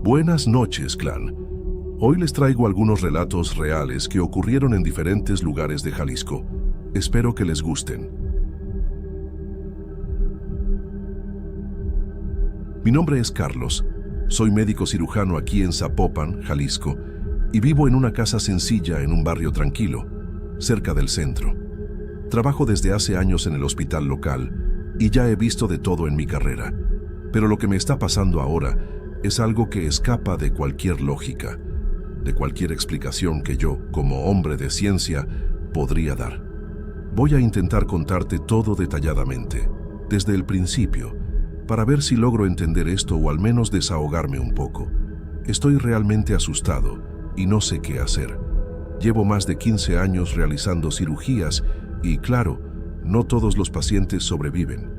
Buenas noches, clan. Hoy les traigo algunos relatos reales que ocurrieron en diferentes lugares de Jalisco. Espero que les gusten. Mi nombre es Carlos. Soy médico cirujano aquí en Zapopan, Jalisco, y vivo en una casa sencilla en un barrio tranquilo, cerca del centro. Trabajo desde hace años en el hospital local y ya he visto de todo en mi carrera. Pero lo que me está pasando ahora es algo que escapa de cualquier lógica, de cualquier explicación que yo, como hombre de ciencia, podría dar. Voy a intentar contarte todo detalladamente, desde el principio, para ver si logro entender esto o al menos desahogarme un poco. Estoy realmente asustado y no sé qué hacer. Llevo más de 15 años realizando cirugías y, claro, no todos los pacientes sobreviven,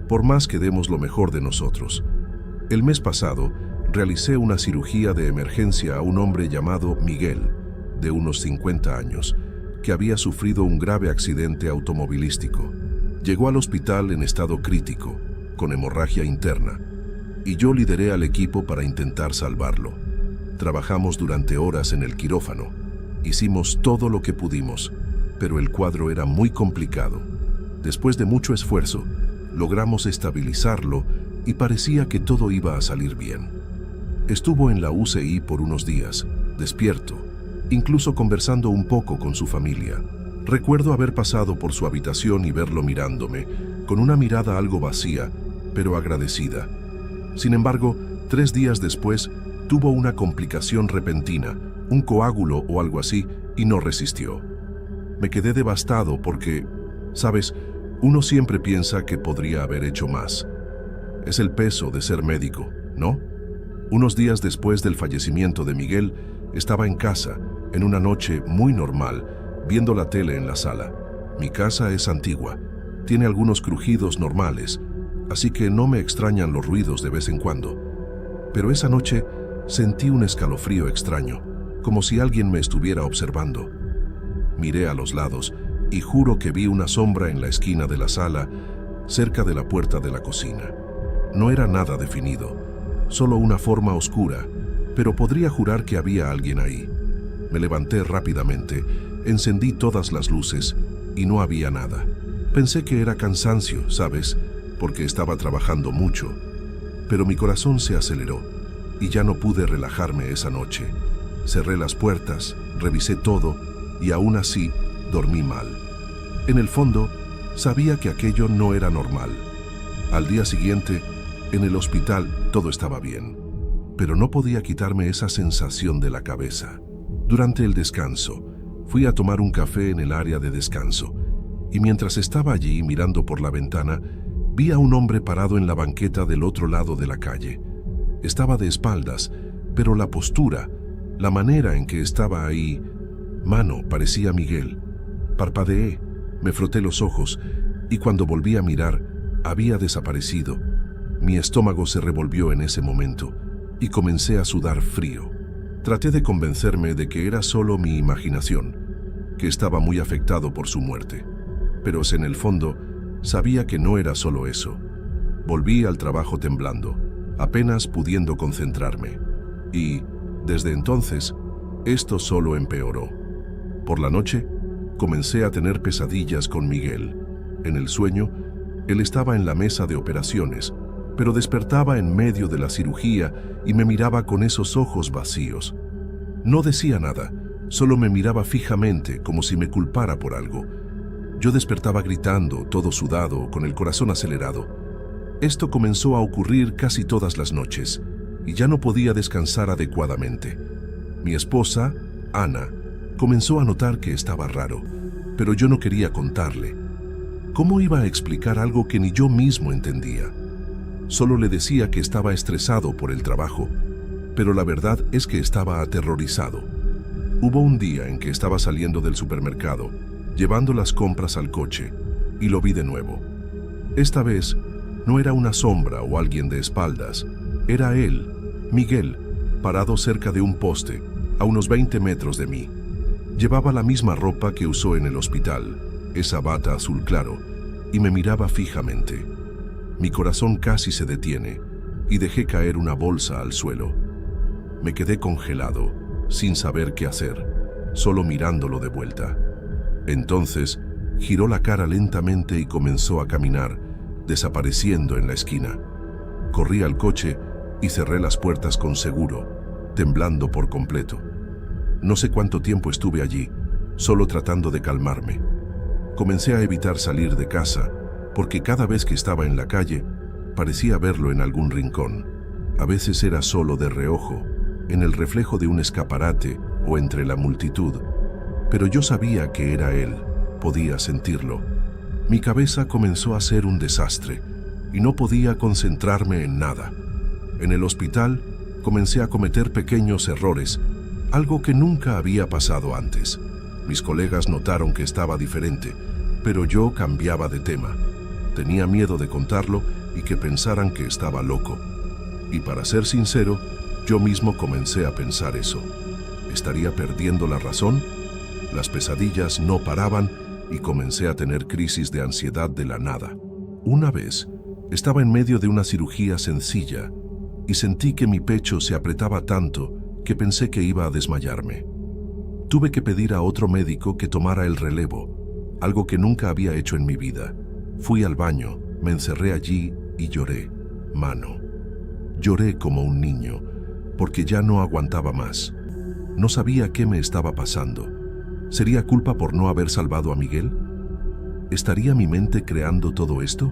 por más que demos lo mejor de nosotros. El mes pasado, realicé una cirugía de emergencia a un hombre llamado Miguel, de unos 50 años, que había sufrido un grave accidente automovilístico. Llegó al hospital en estado crítico, con hemorragia interna, y yo lideré al equipo para intentar salvarlo. Trabajamos durante horas en el quirófano. Hicimos todo lo que pudimos, pero el cuadro era muy complicado. Después de mucho esfuerzo, logramos estabilizarlo y parecía que todo iba a salir bien. Estuvo en la UCI por unos días, despierto, incluso conversando un poco con su familia. Recuerdo haber pasado por su habitación y verlo mirándome, con una mirada algo vacía, pero agradecida. Sin embargo, 3 días después, tuvo una complicación repentina, un coágulo o algo así, y no resistió. Me quedé devastado porque, ¿sabes? Uno siempre piensa que podría haber hecho más. Es el peso de ser médico, ¿no? Unos días después del fallecimiento de Miguel, estaba en casa, en una noche muy normal, viendo la tele en la sala. Mi casa es antigua, tiene algunos crujidos normales, así que no me extrañan los ruidos de vez en cuando. Pero esa noche sentí un escalofrío extraño, como si alguien me estuviera observando. Miré a los lados y juro que vi una sombra en la esquina de la sala, cerca de la puerta de la cocina. No era nada definido, solo una forma oscura, pero podría jurar que había alguien ahí. Me levanté rápidamente, encendí todas las luces y no había nada. Pensé que era cansancio, ¿sabes? Porque estaba trabajando mucho. Pero mi corazón se aceleró y ya no pude relajarme esa noche. Cerré las puertas, revisé todo y aún así dormí mal. En el fondo, sabía que aquello no era normal. Al día siguiente, en el hospital, todo estaba bien, pero no podía quitarme esa sensación de la cabeza. Durante el descanso, fui a tomar un café en el área de descanso, y mientras estaba allí mirando por la ventana, vi a un hombre parado en la banqueta del otro lado de la calle. Estaba de espaldas, pero la postura, la manera en que estaba ahí, parecía Miguel. Parpadeé, me froté los ojos, y cuando volví a mirar, había desaparecido. Mi estómago se revolvió en ese momento, y comencé a sudar frío. Traté de convencerme de que era solo mi imaginación, que estaba muy afectado por su muerte. Pero en el fondo, sabía que no era solo eso. Volví al trabajo temblando, apenas pudiendo concentrarme. Y, desde entonces, esto solo empeoró. Por la noche, comencé a tener pesadillas con Miguel. En el sueño, él estaba en la mesa de operaciones, pero despertaba en medio de la cirugía y me miraba con esos ojos vacíos. No decía nada, solo me miraba fijamente como si me culpara por algo. Yo despertaba gritando, todo sudado, con el corazón acelerado. Esto comenzó a ocurrir casi todas las noches, y ya no podía descansar adecuadamente. Mi esposa, Ana, comenzó a notar que estaba raro, pero yo no quería contarle. ¿Cómo iba a explicar algo que ni yo mismo entendía? Solo le decía que estaba estresado por el trabajo, pero la verdad es que estaba aterrorizado. Hubo un día en que estaba saliendo del supermercado, llevando las compras al coche, y lo vi de nuevo. Esta vez, no era una sombra o alguien de espaldas, era él, Miguel, parado cerca de un poste, a unos 20 metros de mí. Llevaba la misma ropa que usó en el hospital, esa bata azul claro, y me miraba fijamente. Mi corazón casi se detiene, y dejé caer una bolsa al suelo. Me quedé congelado, sin saber qué hacer, solo mirándolo de vuelta. Entonces, giró la cara lentamente y comenzó a caminar, desapareciendo en la esquina. Corrí al coche y cerré las puertas con seguro, temblando por completo. No sé cuánto tiempo estuve allí, solo tratando de calmarme. Comencé a evitar salir de casa, porque cada vez que estaba en la calle, parecía verlo en algún rincón. A veces era solo de reojo, en el reflejo de un escaparate o entre la multitud. Pero yo sabía que era él, podía sentirlo. Mi cabeza comenzó a ser un desastre y no podía concentrarme en nada. En el hospital comencé a cometer pequeños errores, algo que nunca había pasado antes. Mis colegas notaron que estaba diferente, pero yo cambiaba de tema. Tenía miedo de contarlo y que pensaran que estaba loco. Y para ser sincero, yo mismo comencé a pensar eso. ¿Estaría perdiendo la razón? Las pesadillas no paraban y comencé a tener crisis de ansiedad de la nada. Una vez, estaba en medio de una cirugía sencilla y sentí que mi pecho se apretaba tanto que pensé que iba a desmayarme. Tuve que pedir a otro médico que tomara el relevo, algo que nunca había hecho en mi vida. Fui al baño, me encerré allí y lloré. Mano. Lloré como un niño, porque ya no aguantaba más. No sabía qué me estaba pasando. ¿Sería culpa por no haber salvado a Miguel? ¿Estaría mi mente creando todo esto?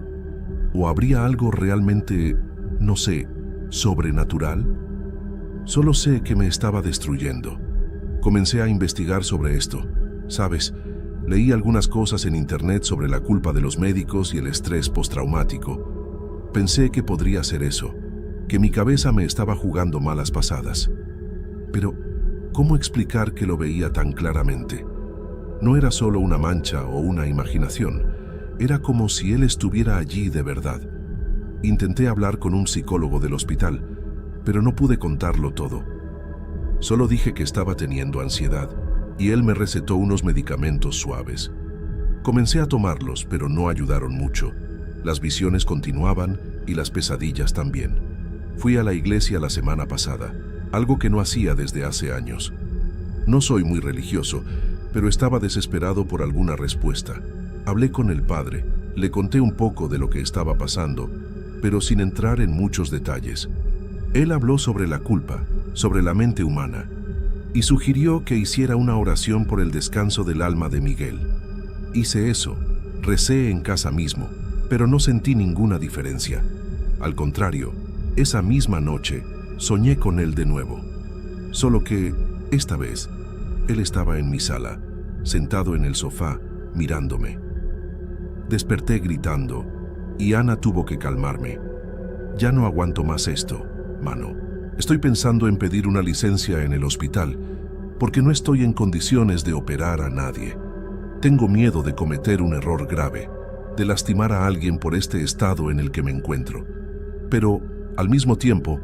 ¿O habría algo realmente, no sé, sobrenatural? Solo sé que me estaba destruyendo. Comencé a investigar sobre esto. ¿Sabes? Leí algunas cosas en internet sobre la culpa de los médicos y el estrés postraumático. Pensé que podría ser eso, que mi cabeza me estaba jugando malas pasadas. Pero, ¿cómo explicar que lo veía tan claramente? No era solo una mancha o una imaginación, era como si él estuviera allí de verdad. Intenté hablar con un psicólogo del hospital, pero no pude contarlo todo. Solo dije que estaba teniendo ansiedad y él me recetó unos medicamentos suaves. Comencé a tomarlos, pero no ayudaron mucho. Las visiones continuaban y las pesadillas también. Fui a la iglesia la semana pasada, algo que no hacía desde hace años. No soy muy religioso, pero estaba desesperado por alguna respuesta. Hablé con el padre, le conté un poco de lo que estaba pasando, pero sin entrar en muchos detalles. Él habló sobre la culpa, sobre la mente humana, y sugirió que hiciera una oración por el descanso del alma de Miguel. Hice eso, recé en casa mismo, pero no sentí ninguna diferencia. Al contrario, esa misma noche soñé con él de nuevo. Solo que, esta vez, él estaba en mi sala, sentado en el sofá, mirándome. Desperté gritando, y Ana tuvo que calmarme. Ya no aguanto más esto, mano. Estoy pensando en pedir una licencia en el hospital, porque no estoy en condiciones de operar a nadie. Tengo miedo de cometer un error grave, de lastimar a alguien por este estado en el que me encuentro. Pero, al mismo tiempo,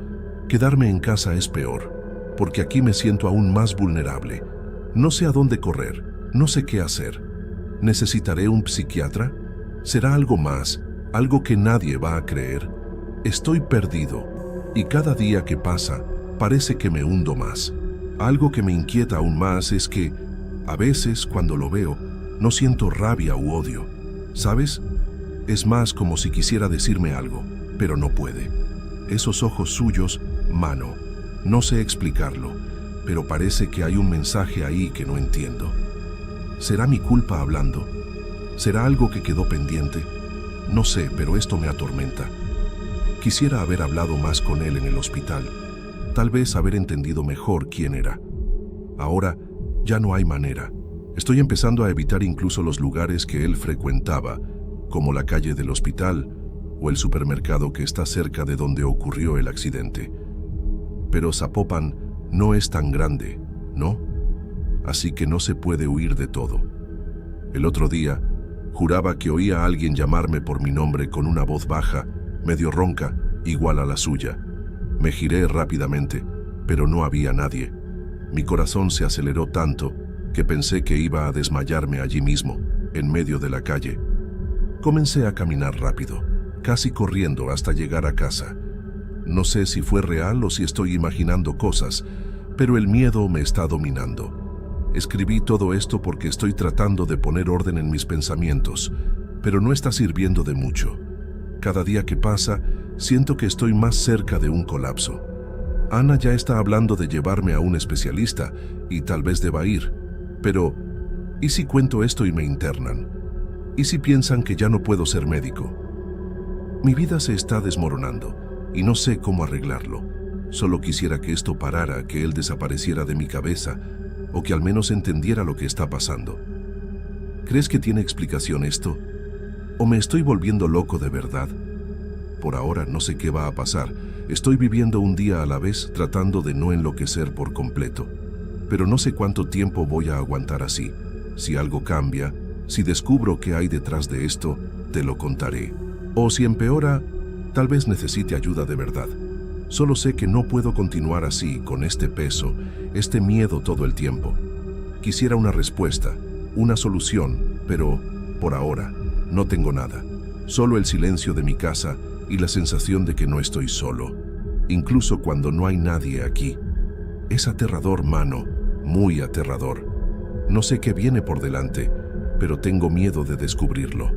quedarme en casa es peor, porque aquí me siento aún más vulnerable. No sé a dónde correr, no sé qué hacer. ¿Necesitaré un psiquiatra? ¿Será algo más, algo que nadie va a creer? Estoy perdido, y cada día que pasa, parece que me hundo más. Algo que me inquieta aún más es que, a veces, cuando lo veo, no siento rabia u odio. ¿Sabes? Es más como si quisiera decirme algo, pero no puede. Esos ojos suyos, mano. No sé explicarlo, pero parece que hay un mensaje ahí que no entiendo. ¿Será mi culpa hablando? ¿Será algo que quedó pendiente? No sé, pero esto me atormenta. Quisiera haber hablado más con él en el hospital, tal vez haber entendido mejor quién era. Ahora, ya no hay manera. Estoy empezando a evitar incluso los lugares que él frecuentaba, como la calle del hospital o el supermercado que está cerca de donde ocurrió el accidente. Pero Zapopan no es tan grande, ¿no? Así que no se puede huir de todo. El otro día, juraba que oía a alguien llamarme por mi nombre con una voz baja, medio ronca, igual a la suya. Me giré rápidamente, pero no había nadie. Mi corazón se aceleró tanto que pensé que iba a desmayarme allí mismo, en medio de la calle. Comencé a caminar rápido, casi corriendo hasta llegar a casa. No sé si fue real o si estoy imaginando cosas, pero el miedo me está dominando. Escribí todo esto porque estoy tratando de poner orden en mis pensamientos, pero no está sirviendo de mucho. Cada día que pasa, siento que estoy más cerca de un colapso. Ana ya está hablando de llevarme a un especialista y tal vez deba ir. Pero, ¿y si cuento esto y me internan? ¿Y si piensan que ya no puedo ser médico? Mi vida se está desmoronando y no sé cómo arreglarlo. Solo quisiera que esto parara, que él desapareciera de mi cabeza o que al menos entendiera lo que está pasando. ¿Crees que tiene explicación esto? ¿O me estoy volviendo loco de verdad? Por ahora no sé qué va a pasar. Estoy viviendo un día a la vez tratando de no enloquecer por completo. Pero no sé cuánto tiempo voy a aguantar así. Si algo cambia, si descubro qué hay detrás de esto, te lo contaré. O si empeora, tal vez necesite ayuda de verdad. Solo sé que no puedo continuar así, con este peso, este miedo todo el tiempo. Quisiera una respuesta, una solución, pero por ahora no tengo nada. Solo el silencio de mi casa y la sensación de que no estoy solo, incluso cuando no hay nadie aquí. Es aterrador, mano, muy aterrador. No sé qué viene por delante, pero tengo miedo de descubrirlo.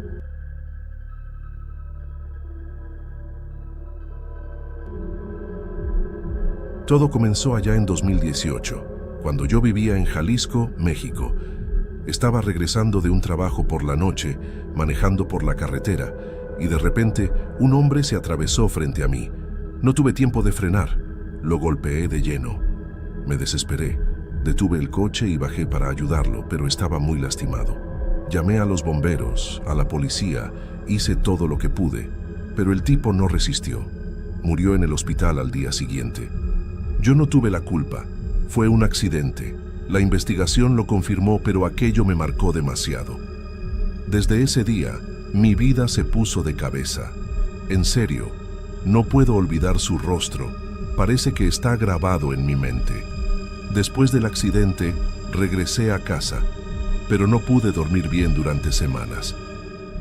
Todo comenzó allá en 2018, cuando yo vivía en Jalisco, México. Estaba regresando de un trabajo por la noche, manejando por la carretera, y de repente un hombre se atravesó frente a mí. No tuve tiempo de frenar, lo golpeé de lleno. Me desesperé, detuve el coche y bajé para ayudarlo, pero estaba muy lastimado. Llamé a los bomberos, a la policía, hice todo lo que pude, pero el tipo no resistió. Murió en el hospital al día siguiente. Yo no tuve la culpa, fue un accidente. La investigación lo confirmó, pero aquello me marcó demasiado. Desde ese día, mi vida se puso de cabeza. En serio, no puedo olvidar su rostro, parece que está grabado en mi mente. Después del accidente, regresé a casa, pero no pude dormir bien durante semanas.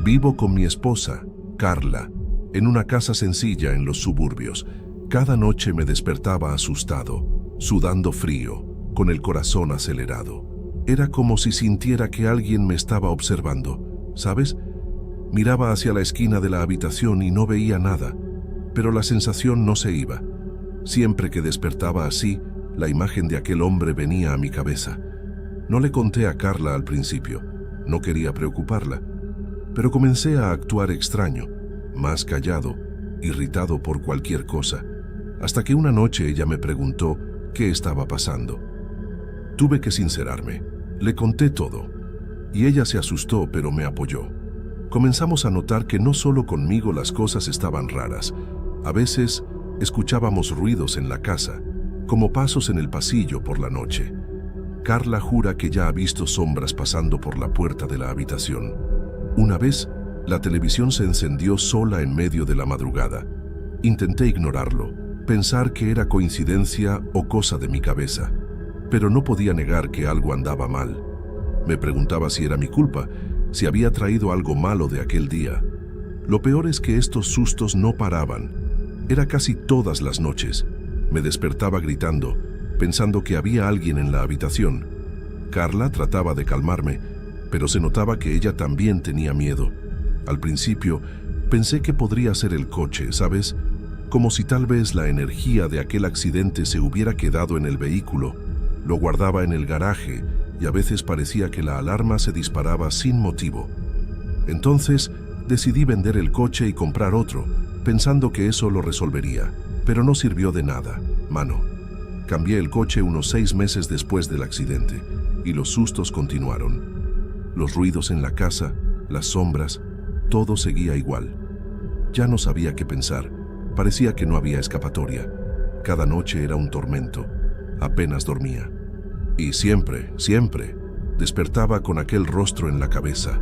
Vivo con mi esposa, Carla, en una casa sencilla en los suburbios. Cada noche me despertaba asustado, sudando frío, con el corazón acelerado. Era como si sintiera que alguien me estaba observando, ¿sabes? Miraba hacia la esquina de la habitación y no veía nada, pero la sensación no se iba. Siempre que despertaba así, la imagen de aquel hombre venía a mi cabeza. No le conté a Carla al principio, no quería preocuparla, pero comencé a actuar extraño, más callado, irritado por cualquier cosa, hasta que una noche ella me preguntó qué estaba pasando. Tuve que sincerarme, le conté todo, y ella se asustó pero me apoyó. Comenzamos a notar que no solo conmigo las cosas estaban raras. A veces escuchábamos ruidos en la casa, como pasos en el pasillo por la noche. Carla jura que ya ha visto sombras pasando por la puerta de la habitación. Una vez, la televisión se encendió sola en medio de la madrugada. Intenté ignorarlo, pensar que era coincidencia o cosa de mi cabeza, pero no podía negar que algo andaba mal. Me preguntaba si era mi culpa, si había traído algo malo de aquel día. Lo peor es que estos sustos no paraban. Era casi todas las noches. Me despertaba gritando, pensando que había alguien en la habitación. Carla trataba de calmarme, pero se notaba que ella también tenía miedo. Al principio, pensé que podría ser el coche, ¿sabes? Como si tal vez la energía de aquel accidente se hubiera quedado en el vehículo. Lo guardaba en el garaje y a veces parecía que la alarma se disparaba sin motivo. Entonces, decidí vender el coche y comprar otro, pensando que eso lo resolvería, pero no sirvió de nada, mano. Cambié el coche unos 6 meses después del accidente y los sustos continuaron. Los ruidos en la casa, las sombras, todo seguía igual. Ya no sabía qué pensar, parecía que no había escapatoria. Cada noche era un tormento, apenas dormía. Y siempre, despertaba con aquel rostro en la cabeza.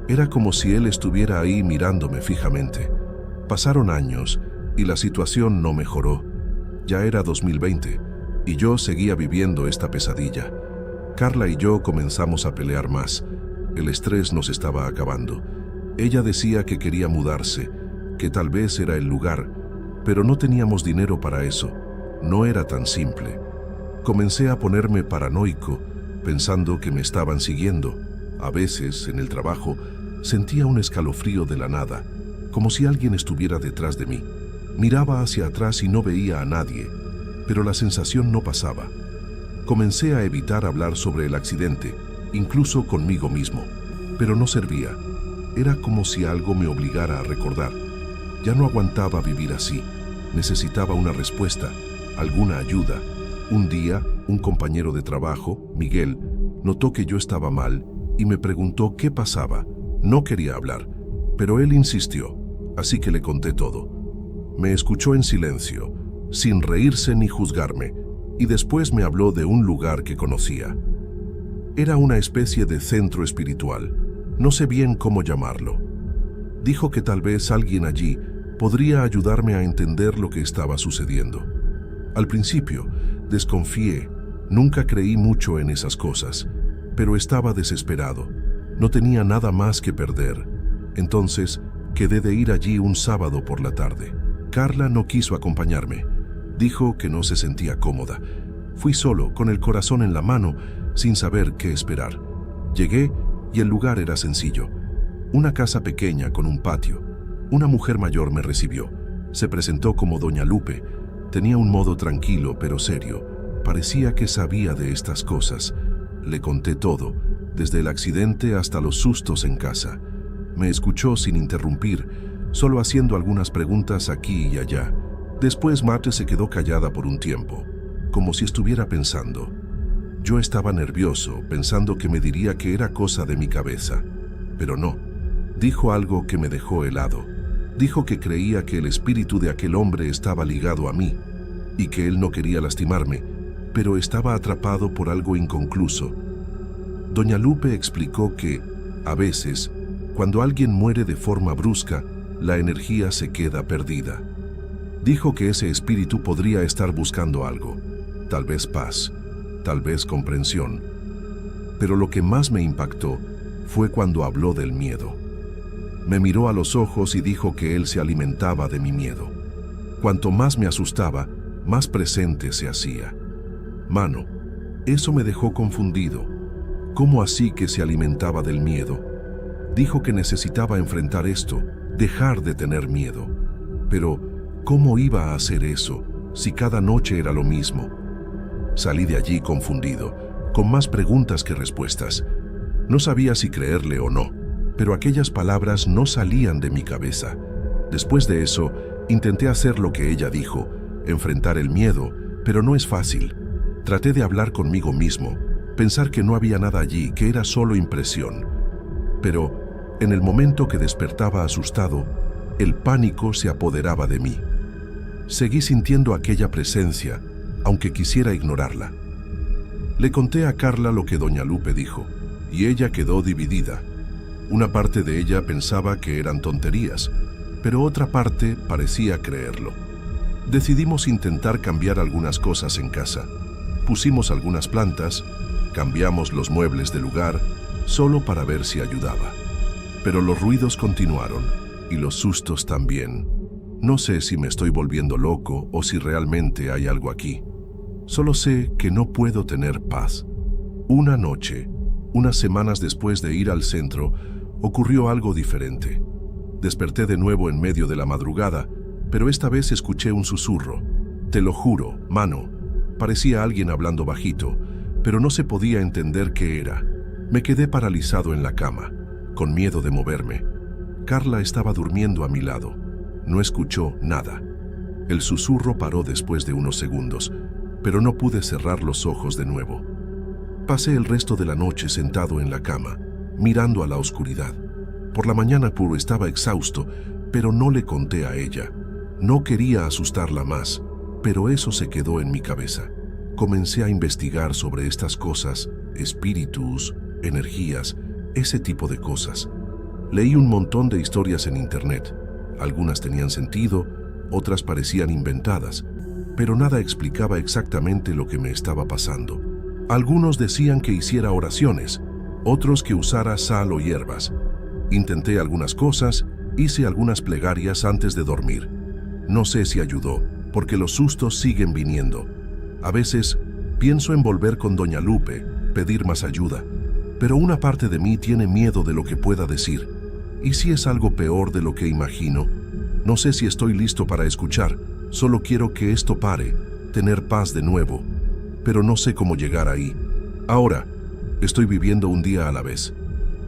Era como si él estuviera ahí mirándome fijamente. Pasaron años y la situación no mejoró. Ya era 2020 y yo seguía viviendo esta pesadilla. Carla y yo comenzamos a pelear más. El estrés nos estaba acabando. Ella decía que quería mudarse, que tal vez era el lugar, Pero no teníamos dinero para eso. No era tan simple. Comencé a ponerme paranoico, pensando que me estaban siguiendo. A veces, en el trabajo, sentía un escalofrío de la nada, como si alguien estuviera detrás de mí. Miraba hacia atrás y no veía a nadie, pero la sensación no pasaba. Comencé a evitar hablar sobre el accidente, incluso conmigo mismo, pero no servía. Era como si algo me obligara a recordar. Ya no aguantaba vivir así. Necesitaba una respuesta, alguna ayuda. Un día, un compañero de trabajo, Miguel, notó que yo estaba mal y me preguntó qué pasaba. No quería hablar, pero él insistió, así que le conté todo. Me escuchó en silencio, sin reírse ni juzgarme, y después me habló de un lugar que conocía. Era una especie de centro espiritual, no sé bien cómo llamarlo. Dijo que tal vez alguien allí podría ayudarme a entender lo que estaba sucediendo. Al principio, desconfié, nunca creí mucho en esas cosas, pero estaba desesperado. No tenía nada más que perder. Entonces, quedé de ir allí un sábado por la tarde. Carla no quiso acompañarme. Dijo que no se sentía cómoda. Fui solo, con el corazón en la mano, sin saber qué esperar. Llegué y el lugar era sencillo. Una casa pequeña con un patio. Una mujer mayor me recibió. Se presentó como Doña Lupe. Tenía un modo tranquilo pero serio. Parecía que sabía de estas cosas. Le conté todo, desde el accidente hasta los sustos en casa. Me escuchó sin interrumpir, solo haciendo algunas preguntas aquí y allá. Después Marte se quedó callada por un tiempo, como si estuviera pensando. Yo estaba nervioso, pensando que me diría que era cosa de mi cabeza. Pero no. Dijo algo que me dejó helado. Dijo que creía que el espíritu de aquel hombre estaba ligado a mí, y que él no quería lastimarme, pero estaba atrapado por algo inconcluso. Doña Lupe explicó que, a veces, cuando alguien muere de forma brusca, la energía se queda perdida. Dijo que ese espíritu podría estar buscando algo, tal vez paz, tal vez comprensión. Pero lo que más me impactó fue cuando habló del miedo. Me miró a los ojos y dijo que él se alimentaba de mi miedo. Cuanto más me asustaba, más presente se hacía. Mano, eso me dejó confundido. ¿Cómo así que se alimentaba del miedo? Dijo que necesitaba enfrentar esto, dejar de tener miedo. Pero, ¿cómo iba a hacer eso si cada noche era lo mismo? Salí de allí confundido, con más preguntas que respuestas. No sabía si creerle o no, pero aquellas palabras no salían de mi cabeza. Después de eso, intenté hacer lo que ella dijo, enfrentar el miedo, pero no es fácil. Traté de hablar conmigo mismo, pensar que no había nada allí, que era solo impresión. Pero, en el momento que despertaba asustado, el pánico se apoderaba de mí. Seguí sintiendo aquella presencia, aunque quisiera ignorarla. Le conté a Carla lo que Doña Lupe dijo, y ella quedó dividida. Una parte de ella pensaba que eran tonterías, pero otra parte parecía creerlo. Decidimos intentar cambiar algunas cosas en casa. Pusimos algunas plantas, cambiamos los muebles de lugar, solo para ver si ayudaba. Pero los ruidos continuaron, y los sustos también. No sé si me estoy volviendo loco o si realmente hay algo aquí. Solo sé que no puedo tener paz. Una noche, unas semanas después de ir al centro, ocurrió algo diferente. Desperté de nuevo en medio de la madrugada, pero esta vez escuché un susurro. Te lo juro, mano. Parecía alguien hablando bajito, pero no se podía entender qué era. Me quedé paralizado en la cama, con miedo de moverme. Carla estaba durmiendo a mi lado. No escuchó nada. El susurro paró después de unos segundos, pero no pude cerrar los ojos de nuevo. Pasé el resto de la noche sentado en la cama, mirando a la oscuridad. Por la mañana puro estaba exhausto, pero no le conté a ella. No quería asustarla más, pero eso se quedó en mi cabeza. Comencé a investigar sobre estas cosas, espíritus, energías, ese tipo de cosas. Leí un montón de historias en internet. Algunas tenían sentido, otras parecían inventadas, pero nada explicaba exactamente lo que me estaba pasando. Algunos decían que hiciera oraciones, otros que usara sal o hierbas. Intenté algunas cosas, hice algunas plegarias antes de dormir. No sé si ayudó, porque los sustos siguen viniendo. A veces pienso en volver con doña Lupe, pedir más ayuda, pero una parte de mí tiene miedo de lo que pueda decir. ¿Y si es algo peor de lo que imagino? No sé si estoy listo para escuchar, solo quiero que esto pare, tener paz de nuevo, pero no sé cómo llegar ahí. Ahora, estoy viviendo un día a la vez,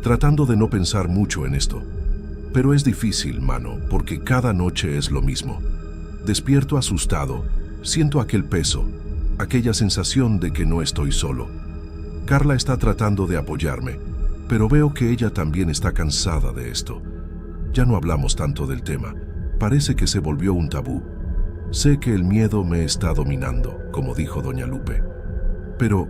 tratando de no pensar mucho en esto. Pero es difícil, mano, porque cada noche es lo mismo. Despierto asustado, siento aquel peso, aquella sensación de que no estoy solo. Carla está tratando de apoyarme, pero veo que ella también está cansada de esto. Ya no hablamos tanto del tema, parece que se volvió un tabú. Sé que el miedo me está dominando, como dijo doña Lupe. Pero,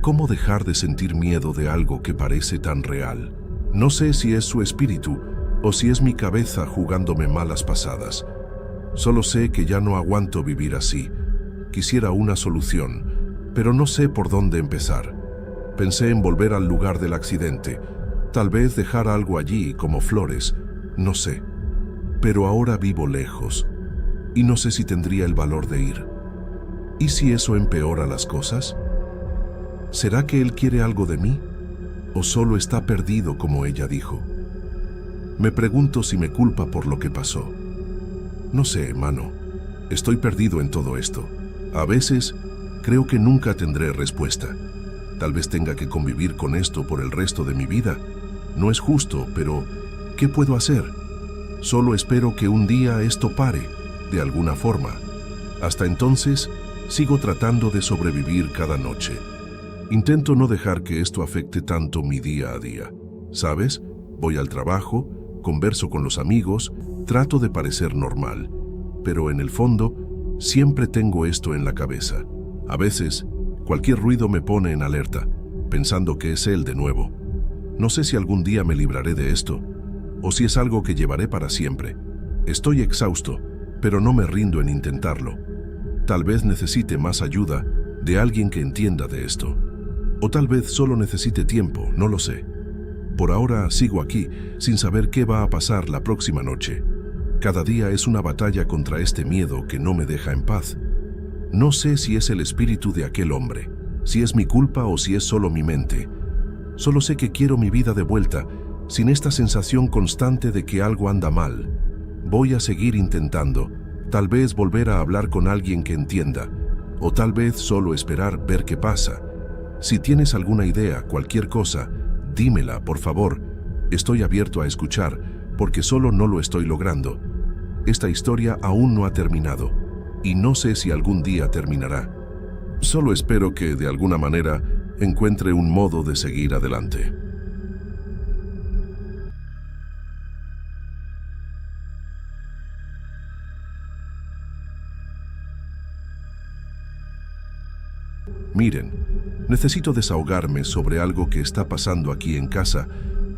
¿cómo dejar de sentir miedo de algo que parece tan real? No sé si es su espíritu o si es mi cabeza jugándome malas pasadas. Solo sé que ya no aguanto vivir así. Quisiera una solución, pero no sé por dónde empezar. Pensé en volver al lugar del accidente, tal vez dejar algo allí como flores, no sé. Pero ahora vivo lejos y no sé si tendría el valor de ir. ¿Y si eso empeora las cosas? ¿Será que él quiere algo de mí? ¿O solo está perdido como ella dijo? Me pregunto si me culpa por lo que pasó. No sé, mano. Estoy perdido en todo esto. A veces creo que nunca tendré respuesta. Tal vez tenga que convivir con esto por el resto de mi vida. No es justo, pero ¿qué puedo hacer? Solo espero que un día esto pare, de alguna forma. Hasta entonces, sigo tratando de sobrevivir cada noche. Intento no dejar que esto afecte tanto mi día a día. ¿Sabes? Voy al trabajo, converso con los amigos, trato de parecer normal. Pero en el fondo, siempre tengo esto en la cabeza. A veces, cualquier ruido me pone en alerta, pensando que es él de nuevo. No sé si algún día me libraré de esto, o si es algo que llevaré para siempre. Estoy exhausto, pero no me rindo en intentarlo. Tal vez necesite más ayuda de alguien que entienda de esto. O tal vez solo necesite tiempo, no lo sé. Por ahora sigo aquí, sin saber qué va a pasar la próxima noche. Cada día es una batalla contra este miedo que no me deja en paz. No sé si es el espíritu de aquel hombre, si es mi culpa o si es solo mi mente. Solo sé que quiero mi vida de vuelta, sin esta sensación constante de que algo anda mal. Voy a seguir intentando, tal vez volver a hablar con alguien que entienda, o tal vez solo esperar ver qué pasa. Si tienes alguna idea, cualquier cosa, dímela, por favor. Estoy abierto a escuchar, porque solo no lo estoy logrando. Esta historia aún no ha terminado, y no sé si algún día terminará. Solo espero que, de alguna manera, encuentre un modo de seguir adelante. Miren, necesito desahogarme sobre algo que está pasando aquí en casa,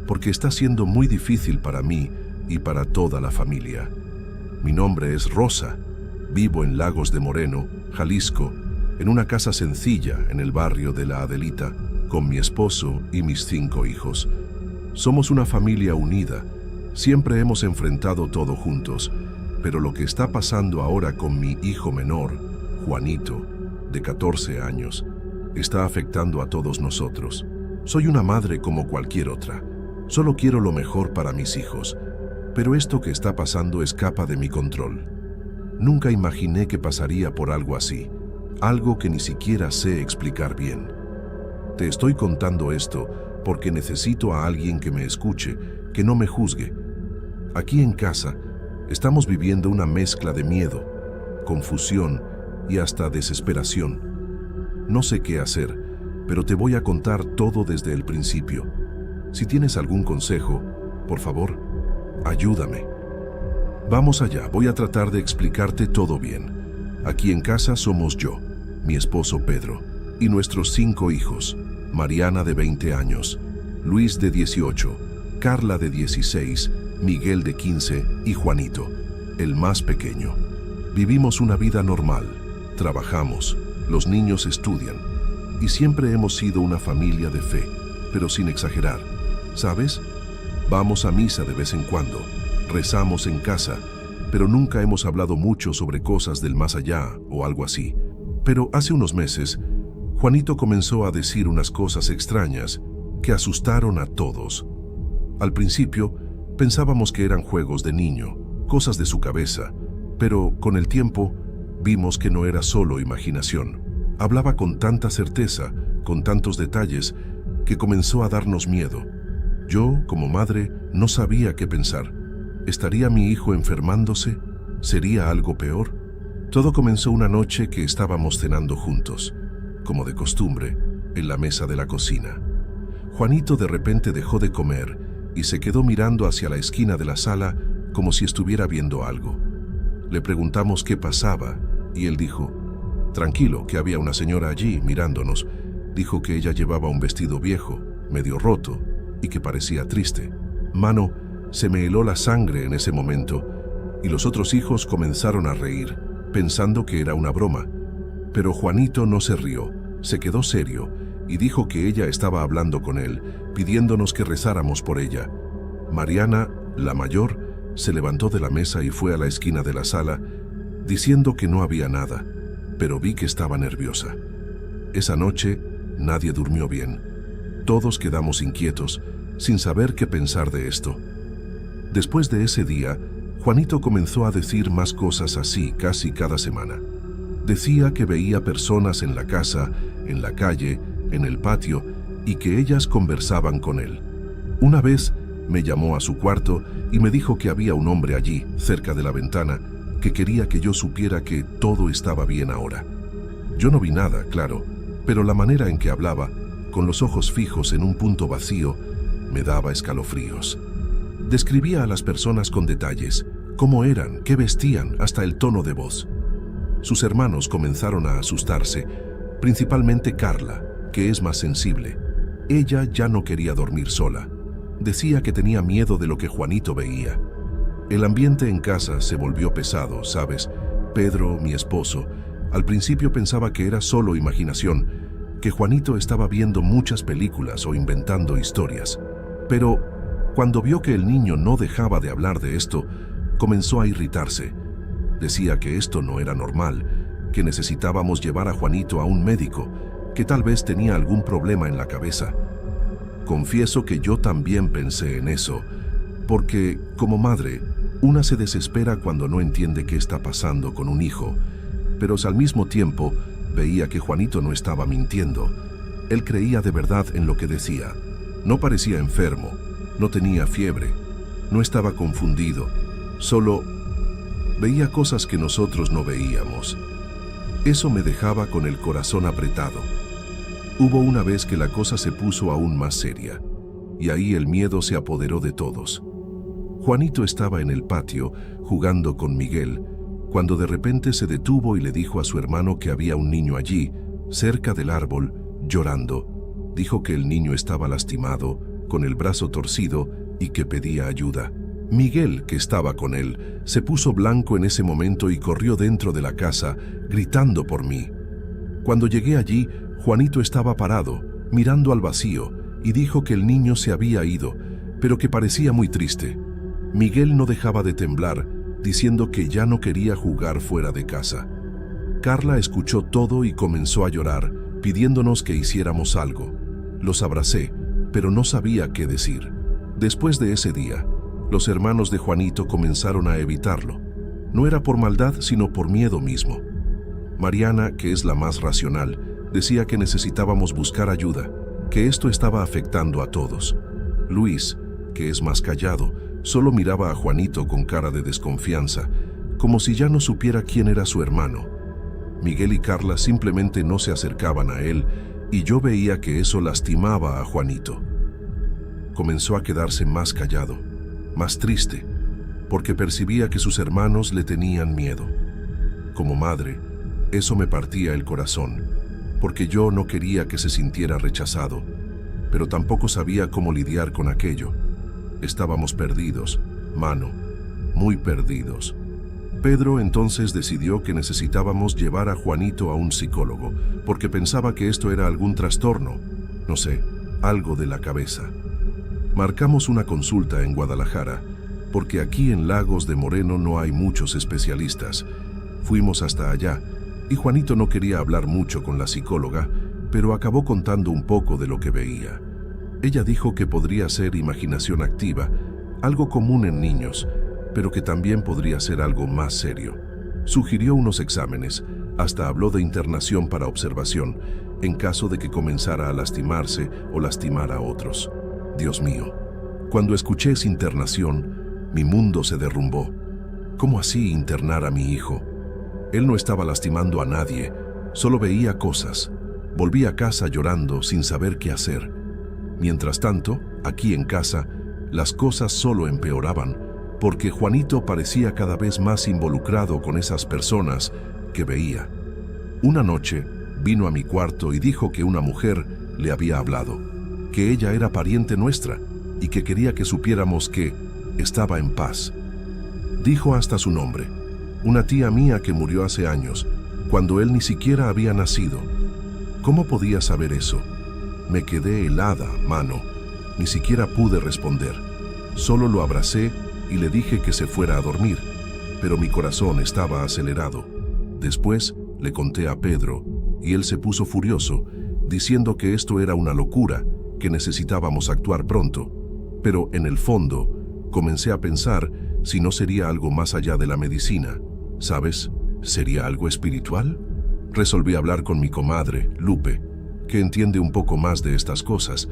porque está siendo muy difícil para mí y para toda la familia. Mi nombre es Rosa, vivo en Lagos de Moreno, Jalisco, en una casa sencilla en el barrio de La Adelita, con mi esposo y mis 5 hijos. Somos una familia unida, siempre hemos enfrentado todo juntos, pero lo que está pasando ahora con mi hijo menor, Juanito, de 14 años, está afectando a todos nosotros. Soy una madre como cualquier otra. Solo quiero lo mejor para mis hijos, pero esto que está pasando escapa de mi control. Nunca imaginé que pasaría por algo así, algo que ni siquiera sé explicar bien. Te estoy contando esto porque necesito a alguien que me escuche, que no me juzgue. Aquí en casa estamos viviendo una mezcla de miedo, confusión y hasta desesperación. No sé qué hacer, pero te voy a contar todo desde el principio. Si tienes algún consejo, por favor, ayúdame. Vamos allá, voy a tratar de explicarte todo bien. Aquí en casa somos yo, mi esposo Pedro, y nuestros 5 hijos, Mariana de 20 años, Luis de 18, Carla de 16, Miguel de 15 y Juanito, el más pequeño. Vivimos una vida normal, trabajamos, los niños estudian, y siempre hemos sido una familia de fe, pero sin exagerar, ¿sabes? Vamos a misa de vez en cuando, rezamos en casa, pero nunca hemos hablado mucho sobre cosas del más allá o algo así. Pero hace unos meses, Juanito comenzó a decir unas cosas extrañas que asustaron a todos. Al principio, pensábamos que eran juegos de niño, cosas de su cabeza, pero con el tiempo vimos que no era solo imaginación. Hablaba con tanta certeza, con tantos detalles, que comenzó a darnos miedo. Yo, como madre, no sabía qué pensar. ¿Estaría mi hijo enfermándose? ¿Sería algo peor? Todo comenzó una noche que estábamos cenando juntos, como de costumbre, en la mesa de la cocina. Juanito de repente dejó de comer y se quedó mirando hacia la esquina de la sala como si estuviera viendo algo. Le preguntamos qué pasaba y él dijo, tranquilo, que había una señora allí mirándonos. Dijo que ella llevaba un vestido viejo, medio roto, y que parecía triste. Mano, se me heló la sangre en ese momento y los otros hijos comenzaron a reír, pensando que era una broma. Pero Juanito no se rió, se quedó serio y dijo que ella estaba hablando con él, pidiéndonos que rezáramos por ella. Mariana, la mayor, se levantó de la mesa y fue a la esquina de la sala, diciendo que no había nada, pero vi que estaba nerviosa. Esa noche nadie durmió bien. Todos quedamos inquietos, sin saber qué pensar de esto. Después de ese día, Juanito comenzó a decir más cosas así casi cada semana. Decía que veía personas en la casa, en la calle, en el patio, y que ellas conversaban con él. Una vez me llamó a su cuarto y me dijo que había un hombre allí, cerca de la ventana, que quería que yo supiera que todo estaba bien ahora. Yo no vi nada, claro, pero la manera en que hablaba, con los ojos fijos en un punto vacío, me daba escalofríos. Describía a las personas con detalles, cómo eran, qué vestían, hasta el tono de voz. Sus hermanos comenzaron a asustarse, principalmente Carla, que es más sensible. Ella ya no quería dormir sola. Decía que tenía miedo de lo que Juanito veía. El ambiente en casa se volvió pesado, ¿sabes? Pedro, mi esposo, al principio pensaba que era solo imaginación, que Juanito estaba viendo muchas películas o inventando historias. Pero cuando vio que el niño no dejaba de hablar de esto, comenzó a irritarse. Decía que esto no era normal, que necesitábamos llevar a Juanito a un médico, que tal vez tenía algún problema en la cabeza. Confieso que yo también pensé en eso, porque, como madre, una se desespera cuando no entiende qué está pasando con un hijo, pero al mismo tiempo veía que Juanito no estaba mintiendo. Él creía de verdad en lo que decía. No parecía enfermo, no tenía fiebre, no estaba confundido, solo veía cosas que nosotros no veíamos. Eso me dejaba con el corazón apretado. Hubo una vez que la cosa se puso aún más seria, y ahí el miedo se apoderó de todos. Juanito estaba en el patio, jugando con Miguel, cuando de repente se detuvo y le dijo a su hermano que había un niño allí, cerca del árbol, llorando. Dijo que el niño estaba lastimado, con el brazo torcido, y que pedía ayuda. Miguel, que estaba con él, se puso blanco en ese momento y corrió dentro de la casa, gritando por mí. Cuando llegué allí, Juanito estaba parado, mirando al vacío, y dijo que el niño se había ido, pero que parecía muy triste. Miguel no dejaba de temblar, diciendo que ya no quería jugar fuera de casa. Carla escuchó todo y comenzó a llorar, pidiéndonos que hiciéramos algo. Los abracé, pero no sabía qué decir. Después de ese día, los hermanos de Juanito comenzaron a evitarlo. No era por maldad, sino por miedo mismo. Mariana, que es la más racional, decía que necesitábamos buscar ayuda, que esto estaba afectando a todos. Luis, que es más callado, solo miraba a Juanito con cara de desconfianza, como si ya no supiera quién era su hermano. Miguel y Carla simplemente no se acercaban a él, y yo veía que eso lastimaba a Juanito. Comenzó a quedarse más callado, más triste, porque percibía que sus hermanos le tenían miedo. Como madre, eso me partía el corazón, porque yo no quería que se sintiera rechazado, pero tampoco sabía cómo lidiar con aquello. Estábamos perdidos, Mano, muy perdidos. Pedro entonces decidió que necesitábamos llevar a Juanito a un psicólogo, porque pensaba que esto era algún trastorno, no sé, algo de la cabeza. Marcamos una consulta en Guadalajara, porque aquí en Lagos de Moreno no hay muchos especialistas. Fuimos hasta allá, y Juanito no quería hablar mucho con la psicóloga, pero acabó contando un poco de lo que veía. Ella dijo que podría ser imaginación activa, algo común en niños, pero que también podría ser algo más serio. Sugirió unos exámenes, hasta habló de internación para observación, en caso de que comenzara a lastimarse o lastimar a otros. Dios mío, cuando escuché esa internación, mi mundo se derrumbó. ¿Cómo así internar a mi hijo? Él no estaba lastimando a nadie, solo veía cosas. Volví a casa llorando sin saber qué hacer. Mientras tanto, aquí en casa, las cosas solo empeoraban, porque Juanito parecía cada vez más involucrado con esas personas que veía. Una noche, vino a mi cuarto y dijo que una mujer le había hablado, que ella era pariente nuestra y que quería que supiéramos que estaba en paz. Dijo hasta su nombre, una tía mía que murió hace años, cuando él ni siquiera había nacido. ¿Cómo podía saber eso? Me quedé helada, mano. Ni siquiera pude responder. Solo lo abracé y le dije que se fuera a dormir, pero mi corazón estaba acelerado. Después le conté a Pedro y él se puso furioso, diciendo que esto era una locura, que necesitábamos actuar pronto. Pero en el fondo, comencé a pensar si no sería algo más allá de la medicina. ¿Sabes? ¿Sería algo espiritual? Resolví hablar con mi comadre, Lupe, que entiende un poco más de estas cosas,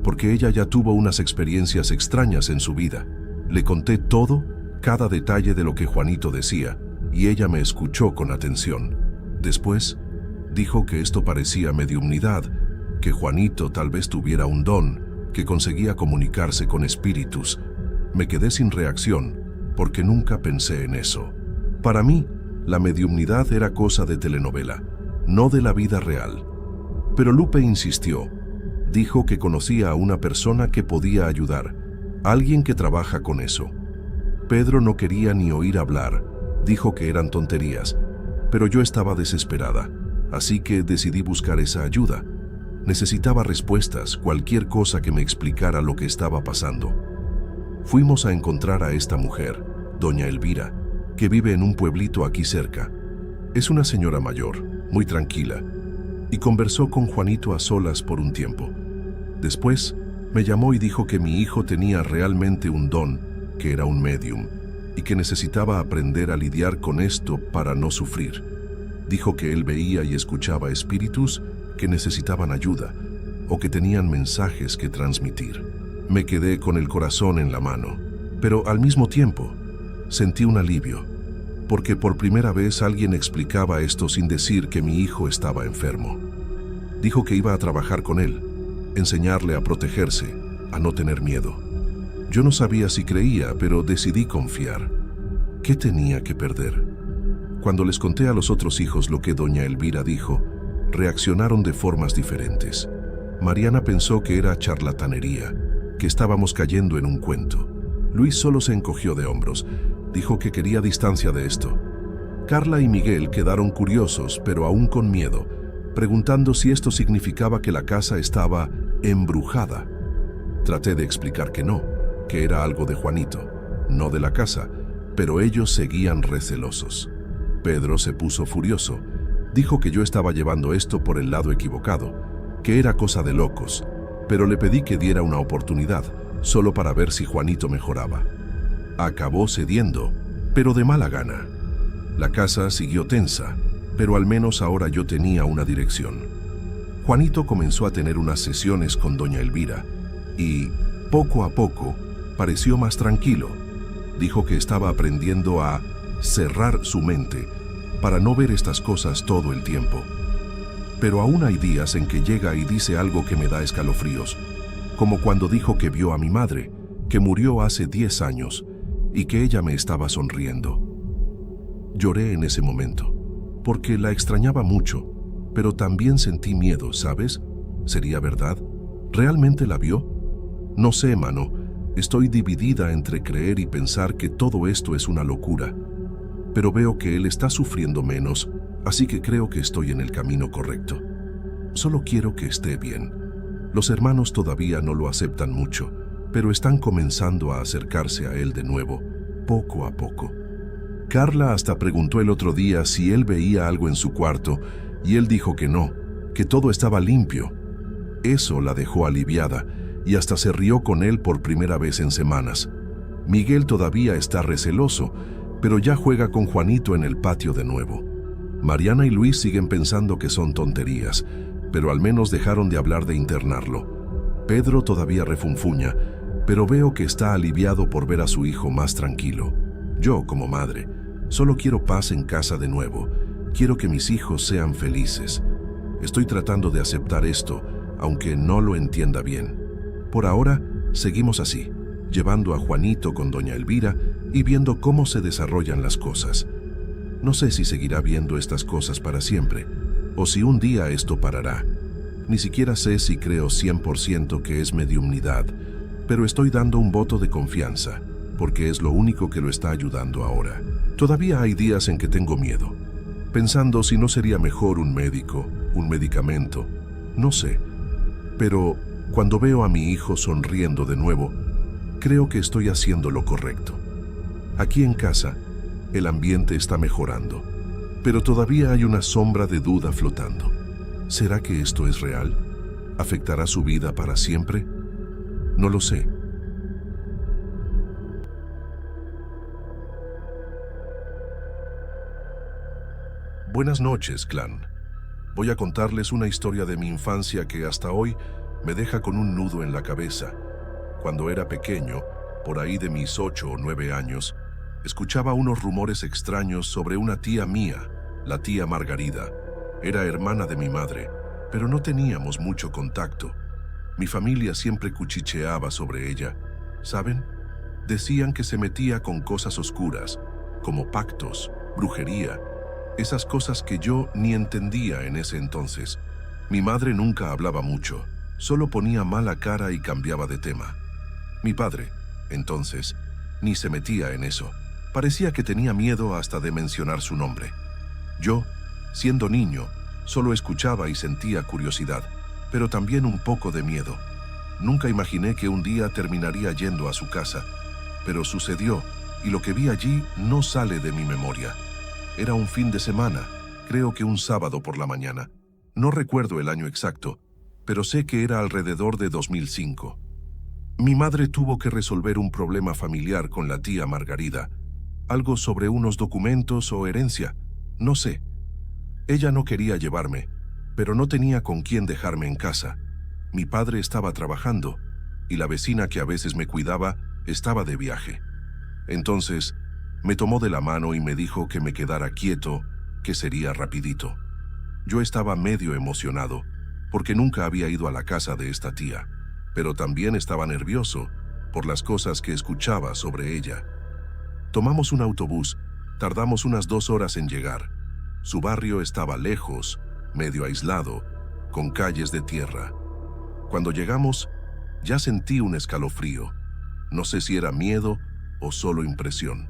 porque ella ya tuvo unas experiencias extrañas en su vida. Le conté todo, cada detalle de lo que Juanito decía, y ella me escuchó con atención. Después, dijo que esto parecía mediumnidad, que Juanito tal vez tuviera un don, que conseguía comunicarse con espíritus. Me quedé sin reacción, porque nunca pensé en eso. Para mí, la mediumnidad era cosa de telenovela, no de la vida real. Pero Lupe insistió. Dijo que conocía a una persona que podía ayudar, alguien que trabaja con eso. Pedro no quería ni oír hablar, dijo que eran tonterías, pero yo estaba desesperada, así que decidí buscar esa ayuda. Necesitaba respuestas, cualquier cosa que me explicara lo que estaba pasando. Fuimos a encontrar a esta mujer, doña Elvira, que vive en un pueblito aquí cerca. Es una señora mayor, muy tranquila, y conversó con Juanito a solas por un tiempo. Después, me llamó y dijo que mi hijo tenía realmente un don, que era un medium, y que necesitaba aprender a lidiar con esto para no sufrir. Dijo que él veía y escuchaba espíritus que necesitaban ayuda, o que tenían mensajes que transmitir. Me quedé con el corazón en la mano, pero al mismo tiempo, sentí un alivio, porque por primera vez alguien explicaba esto sin decir que mi hijo estaba enfermo. Dijo que iba a trabajar con él, enseñarle a protegerse, a no tener miedo. Yo no sabía si creía, pero decidí confiar. ¿Qué tenía que perder? Cuando les conté a los otros hijos lo que doña Elvira dijo, reaccionaron de formas diferentes. Mariana pensó que era charlatanería, que estábamos cayendo en un cuento. Luis solo se encogió de hombros. Dijo que quería distancia de esto. Carla y Miguel quedaron curiosos, pero aún con miedo, preguntando si esto significaba que la casa estaba embrujada. Traté de explicar que no, que era algo de Juanito, no de la casa, pero ellos seguían recelosos. Pedro se puso furioso. Dijo que yo estaba llevando esto por el lado equivocado, que era cosa de locos, pero le pedí que diera una oportunidad, solo para ver si Juanito mejoraba. Acabó cediendo, pero de mala gana. La casa siguió tensa, pero al menos ahora yo tenía una dirección. Juanito comenzó a tener unas sesiones con doña Elvira y, poco a poco, pareció más tranquilo. Dijo que estaba aprendiendo a cerrar su mente para no ver estas cosas todo el tiempo. Pero aún hay días en que llega y dice algo que me da escalofríos, como cuando dijo que vio a mi madre, que murió hace 10 años, y que ella me estaba sonriendo. Lloré en ese momento, porque la extrañaba mucho, pero también sentí miedo, ¿sabes? ¿Sería verdad? ¿Realmente la vio? No sé, mano, estoy dividida entre creer y pensar que todo esto es una locura, pero veo que él está sufriendo menos, así que creo que estoy en el camino correcto. Solo quiero que esté bien. Los hermanos todavía no lo aceptan mucho, pero están comenzando a acercarse a él de nuevo, poco a poco. Carla hasta preguntó el otro día si él veía algo en su cuarto y él dijo que no, que todo estaba limpio. Eso la dejó aliviada y hasta se rió con él por primera vez en semanas. Miguel todavía está receloso, pero ya juega con Juanito en el patio de nuevo. Mariana y Luis siguen pensando que son tonterías, pero al menos dejaron de hablar de internarlo. Pedro todavía refunfuña, pero veo que está aliviado por ver a su hijo más tranquilo. Yo, como madre, solo quiero paz en casa de nuevo. Quiero que mis hijos sean felices. Estoy tratando de aceptar esto, aunque no lo entienda bien. Por ahora, seguimos así, llevando a Juanito con doña Elvira y viendo cómo se desarrollan las cosas. No sé si seguirá viendo estas cosas para siempre, o si un día esto parará. Ni siquiera sé si creo 100% que es mediumnidad, pero estoy dando un voto de confianza, porque es lo único que lo está ayudando ahora. Todavía hay días en que tengo miedo, pensando si no sería mejor un médico, un medicamento, no sé. Pero cuando veo a mi hijo sonriendo de nuevo, creo que estoy haciendo lo correcto. Aquí en casa, el ambiente está mejorando, pero todavía hay una sombra de duda flotando. ¿Será que esto es real? ¿Afectará su vida para siempre? No lo sé. Buenas noches, clan. Voy a contarles una historia de mi infancia que hasta hoy me deja con un nudo en la cabeza. Cuando era pequeño, por ahí de mis 8 o 9 años, escuchaba unos rumores extraños sobre una tía mía, la tía Margarida. Era hermana de mi madre, pero no teníamos mucho contacto. Mi familia siempre cuchicheaba sobre ella. ¿Saben? Decían que se metía con cosas oscuras, como pactos, brujería, esas cosas que yo ni entendía en ese entonces. Mi madre nunca hablaba mucho, solo ponía mala cara y cambiaba de tema. Mi padre, entonces, ni se metía en eso. Parecía que tenía miedo hasta de mencionar su nombre. Yo, siendo niño, solo escuchaba y sentía curiosidad, pero también un poco de miedo. Nunca imaginé que un día terminaría yendo a su casa, pero sucedió, y lo que vi allí no sale de mi memoria. Era un fin de semana, creo que un sábado por la mañana. No recuerdo el año exacto, pero sé que era alrededor de 2005. Mi madre tuvo que resolver un problema familiar con la tía Margarida, algo sobre unos documentos o herencia, no sé. Ella no quería llevarme, pero no tenía con quién dejarme en casa. Mi padre estaba trabajando, y la vecina que a veces me cuidaba estaba de viaje. Entonces, me tomó de la mano y me dijo que me quedara quieto, que sería rapidito. Yo estaba medio emocionado, porque nunca había ido a la casa de esta tía, pero también estaba nervioso por las cosas que escuchaba sobre ella. Tomamos un autobús, tardamos unas 2 horas en llegar. Su barrio estaba lejos, medio aislado, con calles de tierra. Cuando llegamos, ya sentí un escalofrío. No sé si era miedo o solo impresión.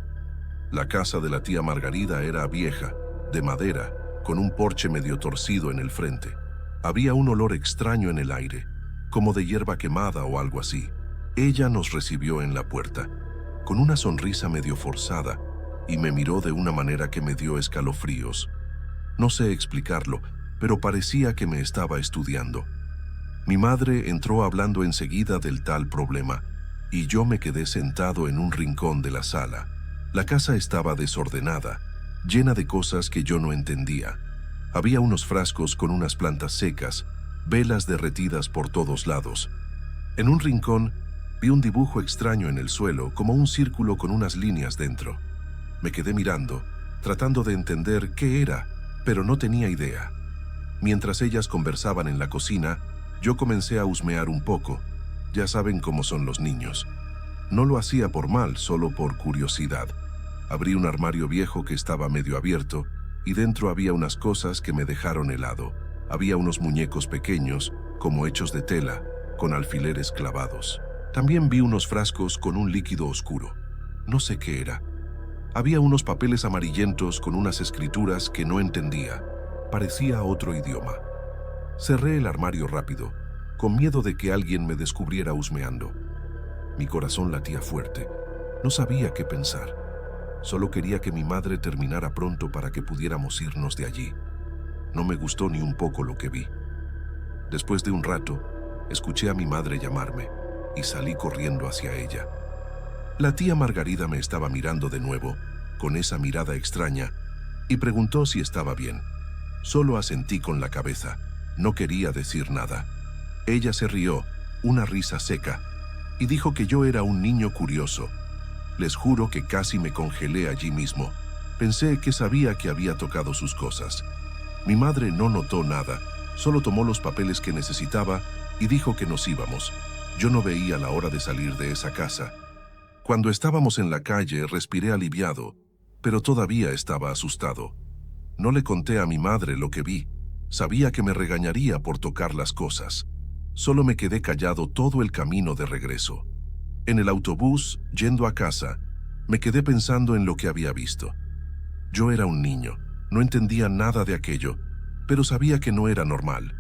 La casa de la tía Margarida era vieja, de madera, con un porche medio torcido en el frente. Había un olor extraño en el aire, como de hierba quemada o algo así. Ella nos recibió en la puerta, con una sonrisa medio forzada, y me miró de una manera que me dio escalofríos. No sé explicarlo, pero parecía que me estaba estudiando. Mi madre entró hablando enseguida del tal problema, y yo me quedé sentado en un rincón de la sala. La casa estaba desordenada, llena de cosas que yo no entendía. Había unos frascos con unas plantas secas, velas derretidas por todos lados. En un rincón vi un dibujo extraño en el suelo, como un círculo con unas líneas dentro. Me quedé mirando, tratando de entender qué era, pero no tenía idea. Mientras ellas conversaban en la cocina, yo comencé a husmear un poco. Ya saben cómo son los niños. No lo hacía por mal, solo por curiosidad. Abrí un armario viejo que estaba medio abierto, y dentro había unas cosas que me dejaron helado. Había unos muñecos pequeños, como hechos de tela, con alfileres clavados. También vi unos frascos con un líquido oscuro. No sé qué era. Había unos papeles amarillentos con unas escrituras que no entendía. Parecía otro idioma. Cerré el armario rápido, con miedo de que alguien me descubriera husmeando. Mi corazón latía fuerte. No sabía qué pensar. Solo quería que mi madre terminara pronto para que pudiéramos irnos de allí. No me gustó ni un poco lo que vi. Después de un rato, escuché a mi madre llamarme y salí corriendo hacia ella. La tía Margarida me estaba mirando de nuevo, con esa mirada extraña, y preguntó si estaba bien. Solo asentí con la cabeza. No quería decir nada. Ella se rió, una risa seca, y dijo que yo era un niño curioso. Les juro que casi me congelé allí mismo. Pensé que sabía que había tocado sus cosas. Mi madre no notó nada, solo tomó los papeles que necesitaba y dijo que nos íbamos. Yo no veía la hora de salir de esa casa. Cuando estábamos en la calle, respiré aliviado, pero todavía estaba asustado. No le conté a mi madre lo que vi. Sabía que me regañaría por tocar las cosas. Solo me quedé callado todo el camino de regreso. En el autobús, yendo a casa, me quedé pensando en lo que había visto. Yo era un niño, no entendía nada de aquello, pero sabía que no era normal.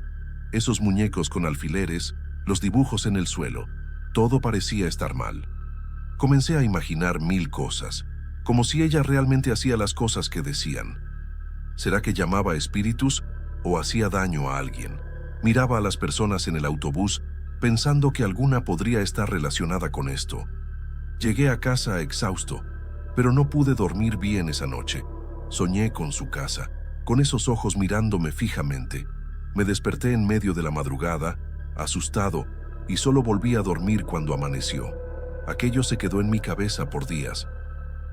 Esos muñecos con alfileres, los dibujos en el suelo, todo parecía estar mal. Comencé a imaginar mil cosas, como si ella realmente hacía las cosas que decían. ¿Será que llamaba espíritus o hacía daño a alguien? Miraba a las personas en el autobús pensando que alguna podría estar relacionada con esto. Llegué a casa exhausto, pero no pude dormir bien esa noche. Soñé con su casa, con esos ojos mirándome fijamente. Me desperté en medio de la madrugada, asustado, y solo volví a dormir cuando amaneció. Aquello se quedó en mi cabeza por días.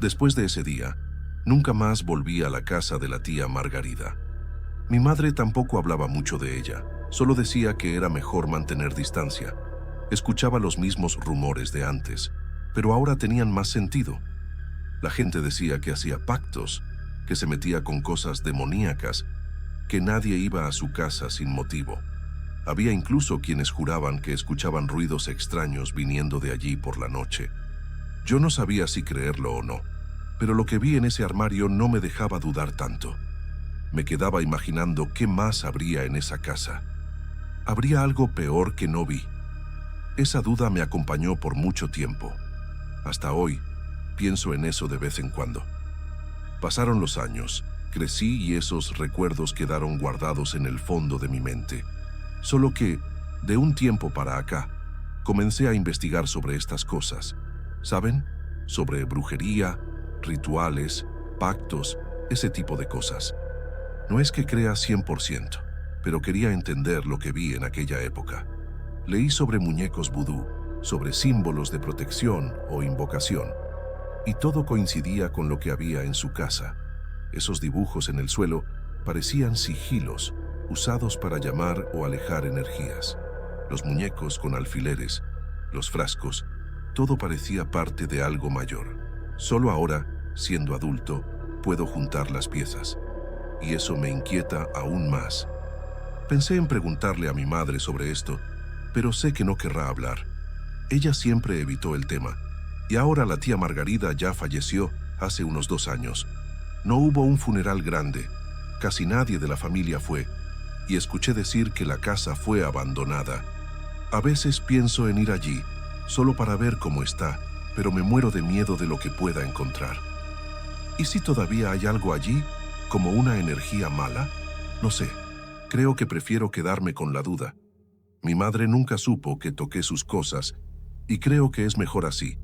Después de ese día, nunca más volví a la casa de la tía Margarida. Mi madre tampoco hablaba mucho de ella, solo decía que era mejor mantener distancia. Escuchaba los mismos rumores de antes, pero ahora tenían más sentido. La gente decía que hacía pactos, que se metía con cosas demoníacas, que nadie iba a su casa sin motivo. Había incluso quienes juraban que escuchaban ruidos extraños viniendo de allí por la noche. Yo no sabía si creerlo o no, pero lo que vi en ese armario no me dejaba dudar tanto. Me quedaba imaginando qué más habría en esa casa. ¿Habría algo peor que no vi? Esa duda me acompañó por mucho tiempo. Hasta hoy, pienso en eso de vez en cuando. Pasaron los años, crecí y esos recuerdos quedaron guardados en el fondo de mi mente. Solo que, de un tiempo para acá, comencé a investigar sobre estas cosas. ¿Saben? Sobre brujería, rituales, pactos, ese tipo de cosas. No es que crea 100%, pero quería entender lo que vi en aquella época. Leí sobre muñecos vudú, sobre símbolos de protección o invocación, y todo coincidía con lo que había en su casa. Esos dibujos en el suelo parecían sigilos, usados para llamar o alejar energías. Los muñecos con alfileres, los frascos, todo parecía parte de algo mayor. Solo ahora, siendo adulto, puedo juntar las piezas. Y eso me inquieta aún más. Pensé en preguntarle a mi madre sobre esto, pero sé que no querrá hablar. Ella siempre evitó el tema, y ahora la tía Margarida ya falleció hace unos 2 años. No hubo un funeral grande, casi nadie de la familia fue, y escuché decir que la casa fue abandonada. A veces pienso en ir allí, solo para ver cómo está, pero me muero de miedo de lo que pueda encontrar. ¿Y si todavía hay algo allí, como una energía mala? No sé, creo que prefiero quedarme con la duda. Mi madre nunca supo que toqué sus cosas, y creo que es mejor así,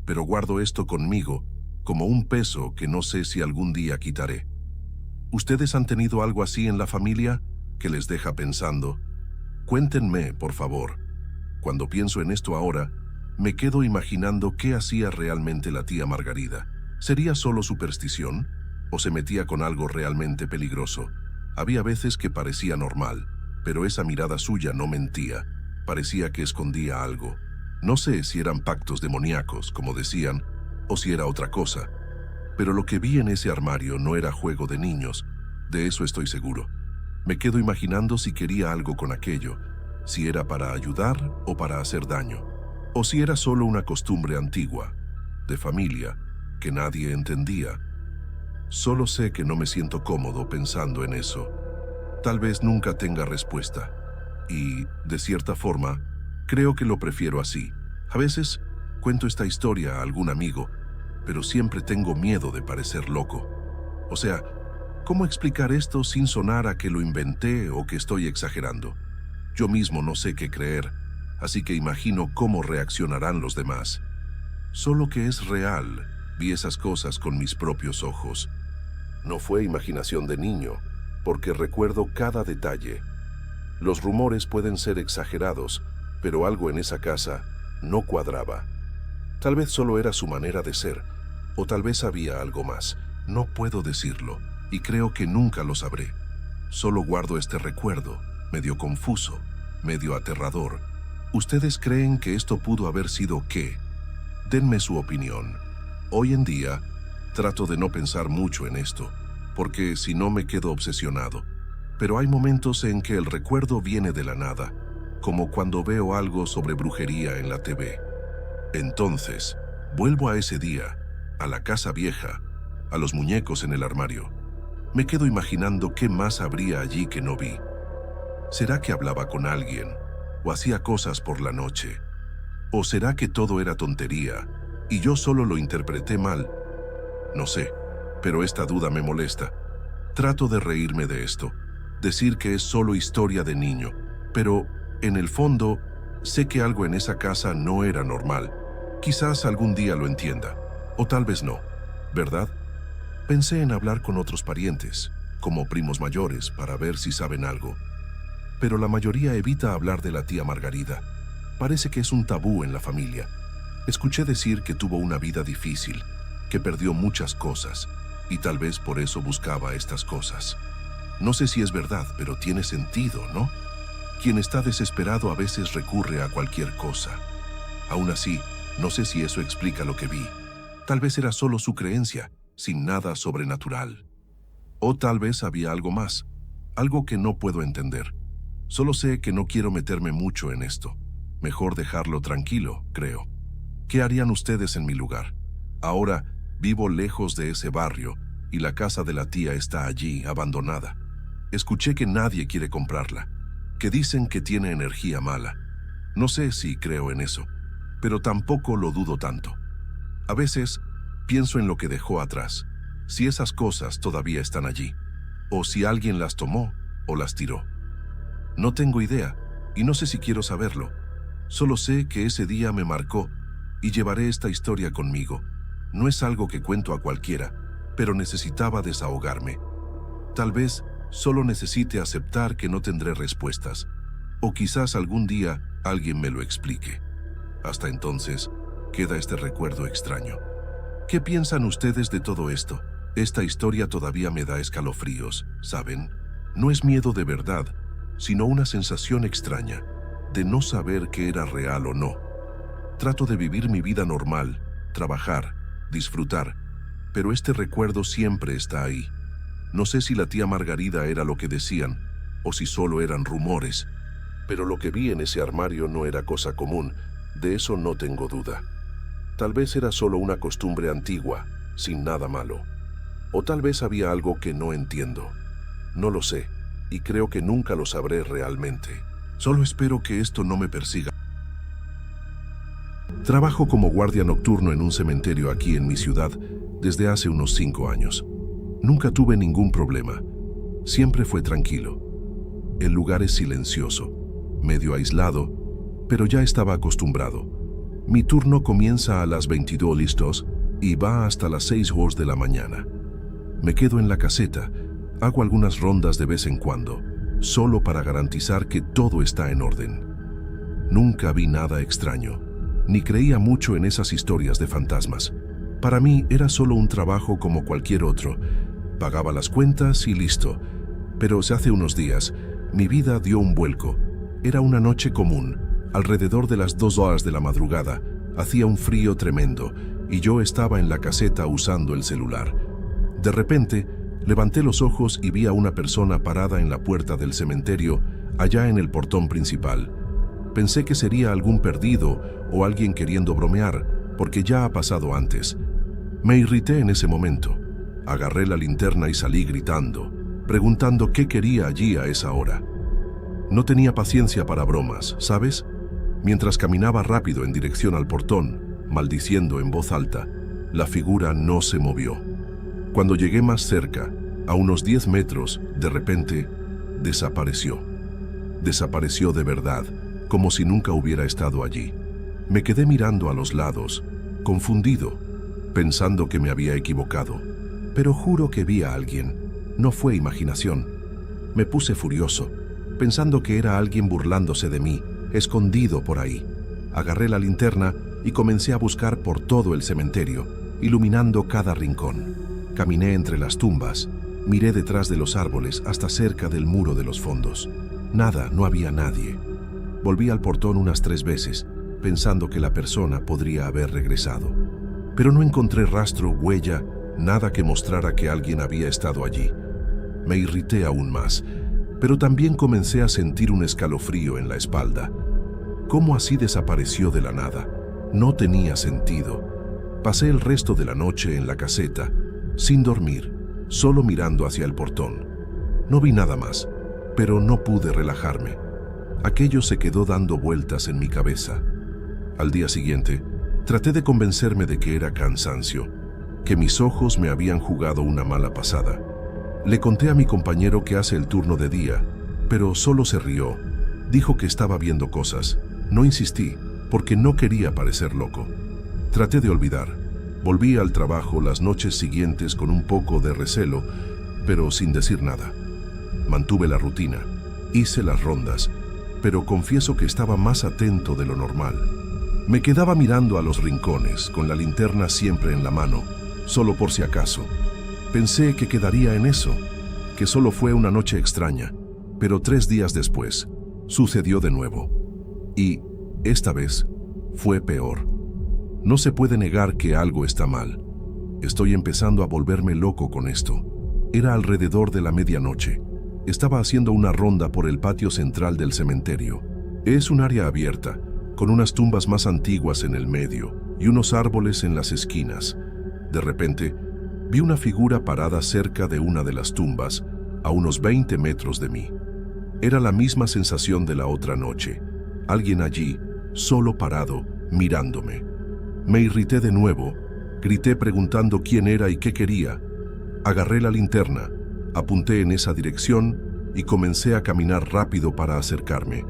pero guardo esto conmigo como un peso que no sé si algún día quitaré. ¿Ustedes han tenido algo así en la familia que les deja pensando? Cuéntenme, por favor. Cuando pienso en esto ahora, me quedo imaginando qué hacía realmente la tía Margarida. ¿Sería solo superstición? ¿O se metía con algo realmente peligroso? Había veces que parecía normal, pero esa mirada suya no mentía. Parecía que escondía algo. No sé si eran pactos demoníacos, como decían, o si era otra cosa. Pero lo que vi en ese armario no era juego de niños, de eso estoy seguro. Me quedo imaginando si quería algo con aquello, si era para ayudar o para hacer daño, o si era solo una costumbre antigua, de familia, que nadie entendía. Solo sé que no me siento cómodo pensando en eso. Tal vez nunca tenga respuesta, y, de cierta forma, creo que lo prefiero así. A veces, Cuento esta historia a algún amigo, pero siempre tengo miedo de parecer loco. O sea, ¿cómo explicar esto sin sonar a que lo inventé o que estoy exagerando? Yo mismo no sé qué creer, así que imagino cómo reaccionarán los demás. Solo que es real, vi esas cosas con mis propios ojos. No fue imaginación de niño, porque recuerdo cada detalle. Los rumores pueden ser exagerados, pero algo en esa casa no cuadraba. Tal vez solo era su manera de ser, o tal vez había algo más. No puedo decirlo, y creo que nunca lo sabré. Solo guardo este recuerdo, medio confuso, medio aterrador. ¿Ustedes creen que esto pudo haber sido qué? Denme su opinión. Hoy en día, trato de no pensar mucho en esto, porque si no me quedo obsesionado. Pero hay momentos en que el recuerdo viene de la nada, como cuando veo algo sobre brujería en la TV. Entonces, vuelvo a ese día, a la casa vieja, a los muñecos en el armario. Me quedo imaginando qué más habría allí que no vi. ¿Será que hablaba con alguien? ¿O hacía cosas por la noche? ¿O será que todo era tontería y yo solo lo interpreté mal? No sé, pero esta duda me molesta. Trato de reírme de esto, decir que es solo historia de niño, pero en el fondo sé que algo en esa casa no era normal. Quizás algún día lo entienda, o tal vez no, ¿verdad? Pensé en hablar con otros parientes, como primos mayores, para ver si saben algo. Pero la mayoría evita hablar de la tía Margarida. Parece que es un tabú en la familia. Escuché decir que tuvo una vida difícil, que perdió muchas cosas, y tal vez por eso buscaba estas cosas. No sé si es verdad, pero tiene sentido, ¿no? Quien está desesperado a veces recurre a cualquier cosa. Aún así, no sé si eso explica lo que vi. Tal vez era solo su creencia, sin nada sobrenatural. O tal vez había algo más, algo que no puedo entender. Solo sé que no quiero meterme mucho en esto. Mejor dejarlo tranquilo, creo. ¿Qué harían ustedes en mi lugar? Ahora vivo lejos de ese barrio y la casa de la tía está allí, abandonada. Escuché que nadie quiere comprarla, que dicen que tiene energía mala. No sé si creo en eso, pero tampoco lo dudo tanto. A veces pienso en lo que dejó atrás, si esas cosas todavía están allí, o si alguien las tomó o las tiró. No tengo idea, y no sé si quiero saberlo. Solo sé que ese día me marcó, y llevaré esta historia conmigo. No es algo que cuento a cualquiera, pero necesitaba desahogarme. Tal vez solo necesite aceptar que no tendré respuestas, o quizás algún día alguien me lo explique. Hasta entonces, queda este recuerdo extraño. ¿Qué piensan ustedes de todo esto? Esta historia todavía me da escalofríos, ¿saben? No es miedo de verdad, sino una sensación extraña, de no saber qué era real o no. Trato de vivir mi vida normal, trabajar, disfrutar, pero este recuerdo siempre está ahí. No sé si la tía Margarida era lo que decían, o si solo eran rumores, pero lo que vi en ese armario no era cosa común, de eso no tengo duda. Tal vez era solo una costumbre antigua, sin nada malo. O tal vez había algo que no entiendo. No lo sé, y creo que nunca lo sabré realmente. Solo espero que esto no me persiga. Trabajo como guardia nocturno en un cementerio aquí en mi ciudad desde hace unos 5 años. Nunca tuve ningún problema. Siempre fue tranquilo. El lugar es silencioso, medio aislado, pero ya estaba acostumbrado. Mi turno comienza a las 22 listos y va hasta las 6 horas de la mañana. Me quedo en la caseta, hago algunas rondas de vez en cuando, solo para garantizar que todo está en orden. Nunca vi nada extraño, ni creía mucho en esas historias de fantasmas. Para mí era solo un trabajo como cualquier otro. Pagaba las cuentas y listo. Pero hace unos días, mi vida dio un vuelco. Era una noche común. Alrededor de las 2 horas de la madrugada, hacía un frío tremendo y yo estaba en la caseta usando el celular. De repente, levanté los ojos y vi a una persona parada en la puerta del cementerio, allá en el portón principal. Pensé que sería algún perdido o alguien queriendo bromear, porque ya ha pasado antes. Me irrité en ese momento. Agarré la linterna y salí gritando, preguntando qué quería allí a esa hora. No tenía paciencia para bromas, ¿sabes? Mientras caminaba rápido en dirección al portón, maldiciendo en voz alta. La figura no se movió. Cuando llegué más cerca, a unos 10 metros, de repente, desapareció. Desapareció de verdad, como si nunca hubiera estado allí. Me quedé mirando a los lados, confundido, pensando que me había equivocado. Pero juro que vi a alguien. No fue imaginación. Me puse furioso, pensando que era alguien burlándose de mí, escondido por ahí. Agarré la linterna y comencé a buscar por todo el cementerio, iluminando cada rincón. Caminé entre las tumbas, miré detrás de los árboles hasta cerca del muro de los fondos. Nada, no había nadie. Volví al portón unas 3 veces, pensando que la persona podría haber regresado. Pero no encontré rastro, huella, nada que mostrara que alguien había estado allí. Me irrité aún más, pero también comencé a sentir un escalofrío en la espalda. ¿Cómo así desapareció de la nada? No tenía sentido. Pasé el resto de la noche en la caseta, sin dormir, solo mirando hacia el portón. No vi nada más, pero no pude relajarme. Aquello se quedó dando vueltas en mi cabeza. Al día siguiente, traté de convencerme de que era cansancio, que mis ojos me habían jugado una mala pasada. Le conté a mi compañero que hace el turno de día, pero solo se rió. Dijo que estaba viendo cosas. No insistí, porque no quería parecer loco. Traté de olvidar. Volví al trabajo las noches siguientes con un poco de recelo, pero sin decir nada. Mantuve la rutina, hice las rondas, pero confieso que estaba más atento de lo normal. Me quedaba mirando a los rincones, con la linterna siempre en la mano, solo por si acaso. Pensé que quedaría en eso, que solo fue una noche extraña, pero 3 días después, sucedió de nuevo. Y, esta vez, fue peor. No se puede negar que algo está mal. Estoy empezando a volverme loco con esto. Era alrededor de la medianoche. Estaba haciendo una ronda por el patio central del cementerio. Es un área abierta, con unas tumbas más antiguas en el medio y unos árboles en las esquinas. De repente, vi una figura parada cerca de una de las tumbas, a unos 20 metros de mí. Era la misma sensación de la otra noche. Alguien allí, solo parado, mirándome. Me irrité de nuevo, grité preguntando quién era y qué quería. Agarré la linterna, apunté en esa dirección y comencé a caminar rápido para acercarme.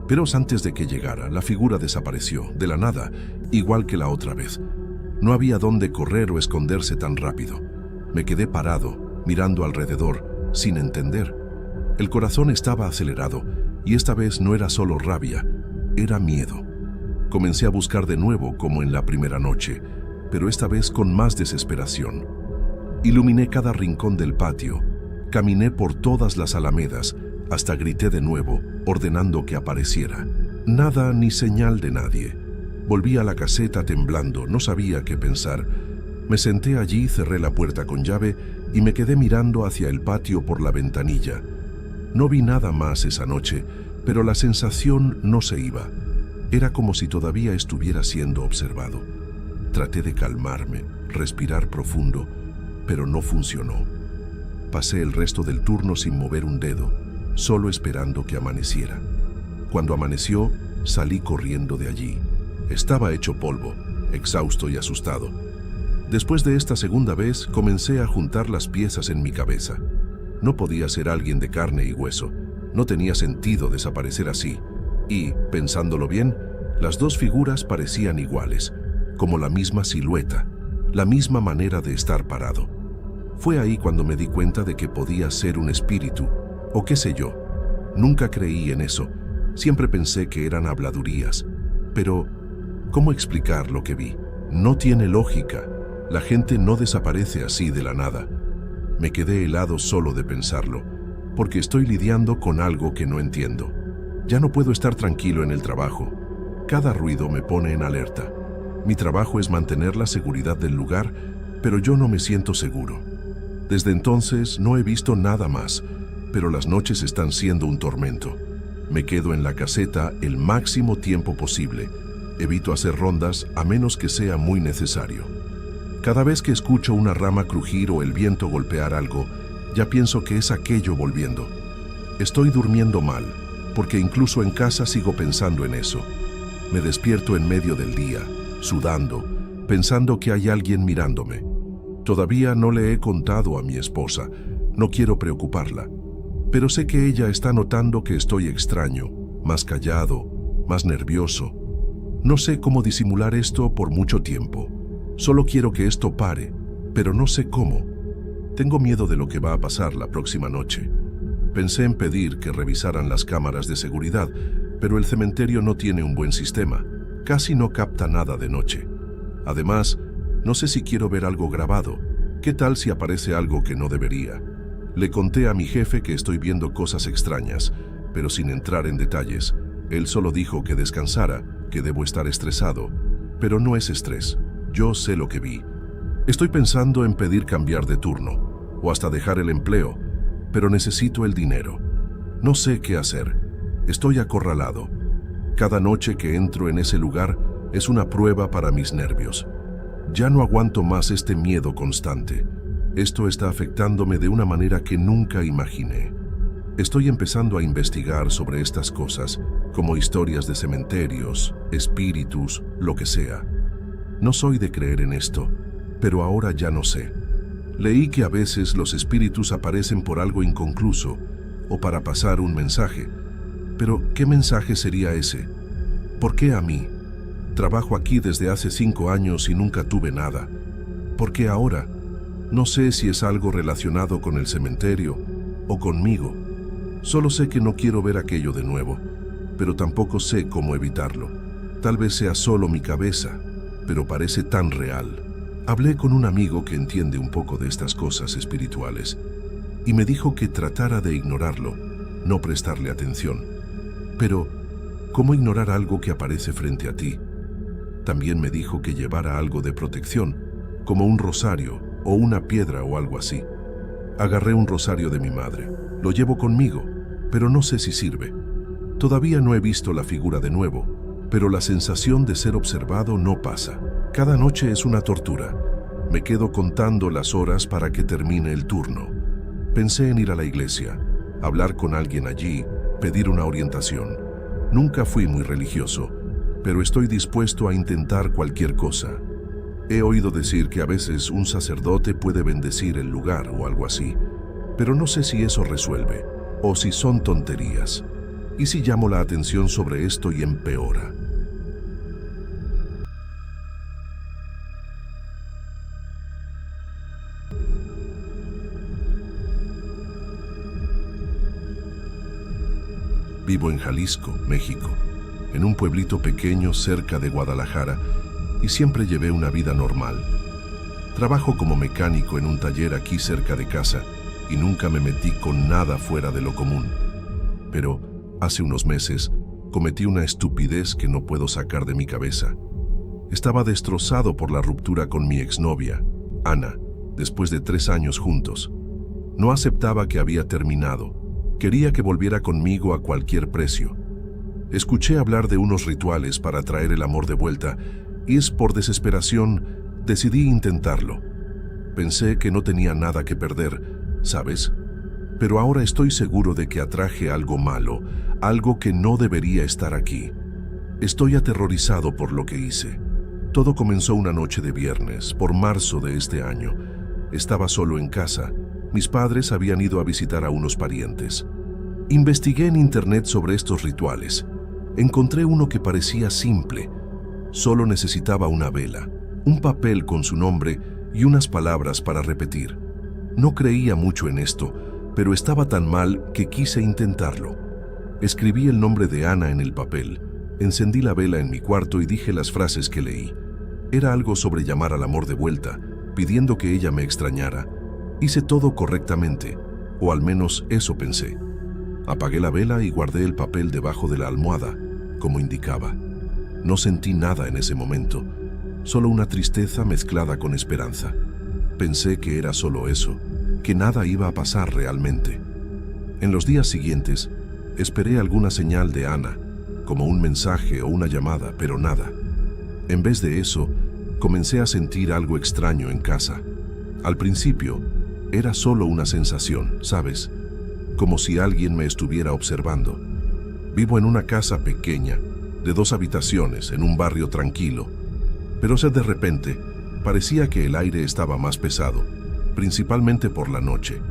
Pero antes de que llegara, la figura desapareció, de la nada, igual que la otra vez. No había dónde correr o esconderse tan rápido. Me quedé parado, mirando alrededor, sin entender. El corazón estaba acelerado, y esta vez no era solo rabia, era miedo. Comencé a buscar de nuevo como en la primera noche, pero esta vez con más desesperación. Iluminé cada rincón del patio, caminé por todas las alamedas, hasta grité de nuevo, ordenando que apareciera. Nada ni señal de nadie. Volví a la caseta temblando, no sabía qué pensar. Me senté allí, cerré la puerta con llave y me quedé mirando hacia el patio por la ventanilla. No vi nada más esa noche, pero la sensación no se iba. Era como si todavía estuviera siendo observado. Traté de calmarme, respirar profundo, pero no funcionó. Pasé el resto del turno sin mover un dedo, solo esperando que amaneciera. Cuando amaneció, salí corriendo de allí. Estaba hecho polvo, exhausto y asustado. Después de esta segunda vez, comencé a juntar las piezas en mi cabeza. No podía ser alguien de carne y hueso. No tenía sentido desaparecer así. Y, pensándolo bien, las 2 figuras parecían iguales, como la misma silueta, la misma manera de estar parado. Fue ahí cuando me di cuenta de que podía ser un espíritu, o qué sé yo. Nunca creí en eso, siempre pensé que eran habladurías. Pero, ¿cómo explicar lo que vi? No tiene lógica. La gente no desaparece así de la nada. Me quedé helado solo de pensarlo, porque estoy lidiando con algo que no entiendo. Ya no puedo estar tranquilo en el trabajo. Cada ruido me pone en alerta. Mi trabajo es mantener la seguridad del lugar, pero yo no me siento seguro. Desde entonces no he visto nada más, pero las noches están siendo un tormento. Me quedo en la caseta el máximo tiempo posible. Evito hacer rondas a menos que sea muy necesario. Cada vez que escucho una rama crujir o el viento golpear algo, ya pienso que es aquello volviendo. Estoy durmiendo mal, porque incluso en casa sigo pensando en eso. Me despierto en medio del día, sudando, pensando que hay alguien mirándome. Todavía no le he contado a mi esposa, no quiero preocuparla, pero sé que ella está notando que estoy extraño, más callado, más nervioso. No sé cómo disimular esto por mucho tiempo. Solo quiero que esto pare, pero no sé cómo. Tengo miedo de lo que va a pasar la próxima noche. Pensé en pedir que revisaran las cámaras de seguridad, pero el cementerio no tiene un buen sistema. Casi no capta nada de noche. Además, no sé si quiero ver algo grabado. ¿Qué tal si aparece algo que no debería? Le conté a mi jefe que estoy viendo cosas extrañas, pero sin entrar en detalles. Él solo dijo que descansara, que debo estar estresado. Pero no es estrés. Yo sé lo que vi. Estoy pensando en pedir cambiar de turno, o hasta dejar el empleo, pero necesito el dinero. No sé qué hacer. Estoy acorralado. Cada noche que entro en ese lugar es una prueba para mis nervios. Ya no aguanto más este miedo constante. Esto está afectándome de una manera que nunca imaginé. Estoy empezando a investigar sobre estas cosas, como historias de cementerios, espíritus, lo que sea. No soy de creer en esto, pero ahora ya no sé. Leí que a veces los espíritus aparecen por algo inconcluso o para pasar un mensaje. Pero, ¿qué mensaje sería ese? ¿Por qué a mí? Trabajo aquí desde hace 5 años y nunca tuve nada. ¿Por qué ahora? No sé si es algo relacionado con el cementerio o conmigo. Solo sé que no quiero ver aquello de nuevo, pero tampoco sé cómo evitarlo. Tal vez sea solo mi cabeza, pero parece tan real. Hablé con un amigo que entiende un poco de estas cosas espirituales y me dijo que tratara de ignorarlo, no prestarle atención. Pero, ¿cómo ignorar algo que aparece frente a ti? También me dijo que llevara algo de protección, como un rosario o una piedra o algo así. Agarré un rosario de mi madre. Lo llevo conmigo, pero no sé si sirve. Todavía no he visto la figura de nuevo, pero la sensación de ser observado no pasa. Cada noche es una tortura. Me quedo contando las horas para que termine el turno. Pensé en ir a la iglesia, hablar con alguien allí, pedir una orientación. Nunca fui muy religioso, pero estoy dispuesto a intentar cualquier cosa. He oído decir que a veces un sacerdote puede bendecir el lugar o algo así, pero no sé si eso resuelve, o si son tonterías. ¿Y si llamo la atención sobre esto y empeora? Vivo en Jalisco, México, en un pueblito pequeño cerca de Guadalajara, y siempre llevé una vida normal. Trabajo como mecánico en un taller aquí cerca de casa y nunca me metí con nada fuera de lo común. Pero hace unos meses cometí una estupidez que no puedo sacar de mi cabeza. Estaba destrozado por la ruptura con mi exnovia, Ana, después de 3 años juntos. No aceptaba que había terminado. Quería que volviera conmigo a cualquier precio. Escuché hablar de unos rituales para traer el amor de vuelta y por desesperación decidí intentarlo. Pensé que no tenía nada que perder, ¿sabes? Pero ahora estoy seguro de que atraje algo malo, algo que no debería estar aquí. Estoy aterrorizado por lo que hice. Todo comenzó una noche de viernes, por marzo de este año. Estaba solo en casa. Mis padres habían ido a visitar a unos parientes. Investigué en internet sobre estos rituales. Encontré uno que parecía simple. Solo necesitaba una vela, un papel con su nombre y unas palabras para repetir. No creía mucho en esto, pero estaba tan mal que quise intentarlo. Escribí el nombre de Ana en el papel, encendí la vela en mi cuarto y dije las frases que leí. Era algo sobre llamar al amor de vuelta, pidiendo que ella me extrañara. Hice todo correctamente, o al menos eso pensé. Apagué la vela y guardé el papel debajo de la almohada, como indicaba. No sentí nada en ese momento, solo una tristeza mezclada con esperanza. Pensé que era solo eso, que nada iba a pasar realmente. En los días siguientes, esperé alguna señal de Ana, como un mensaje o una llamada, pero nada. En vez de eso, comencé a sentir algo extraño en casa. Al principio, era solo una sensación, ¿sabes? Como si alguien me estuviera observando. Vivo en una casa pequeña, de 2 habitaciones, en un barrio tranquilo. Pero de repente, parecía que el aire estaba más pesado, principalmente por la noche.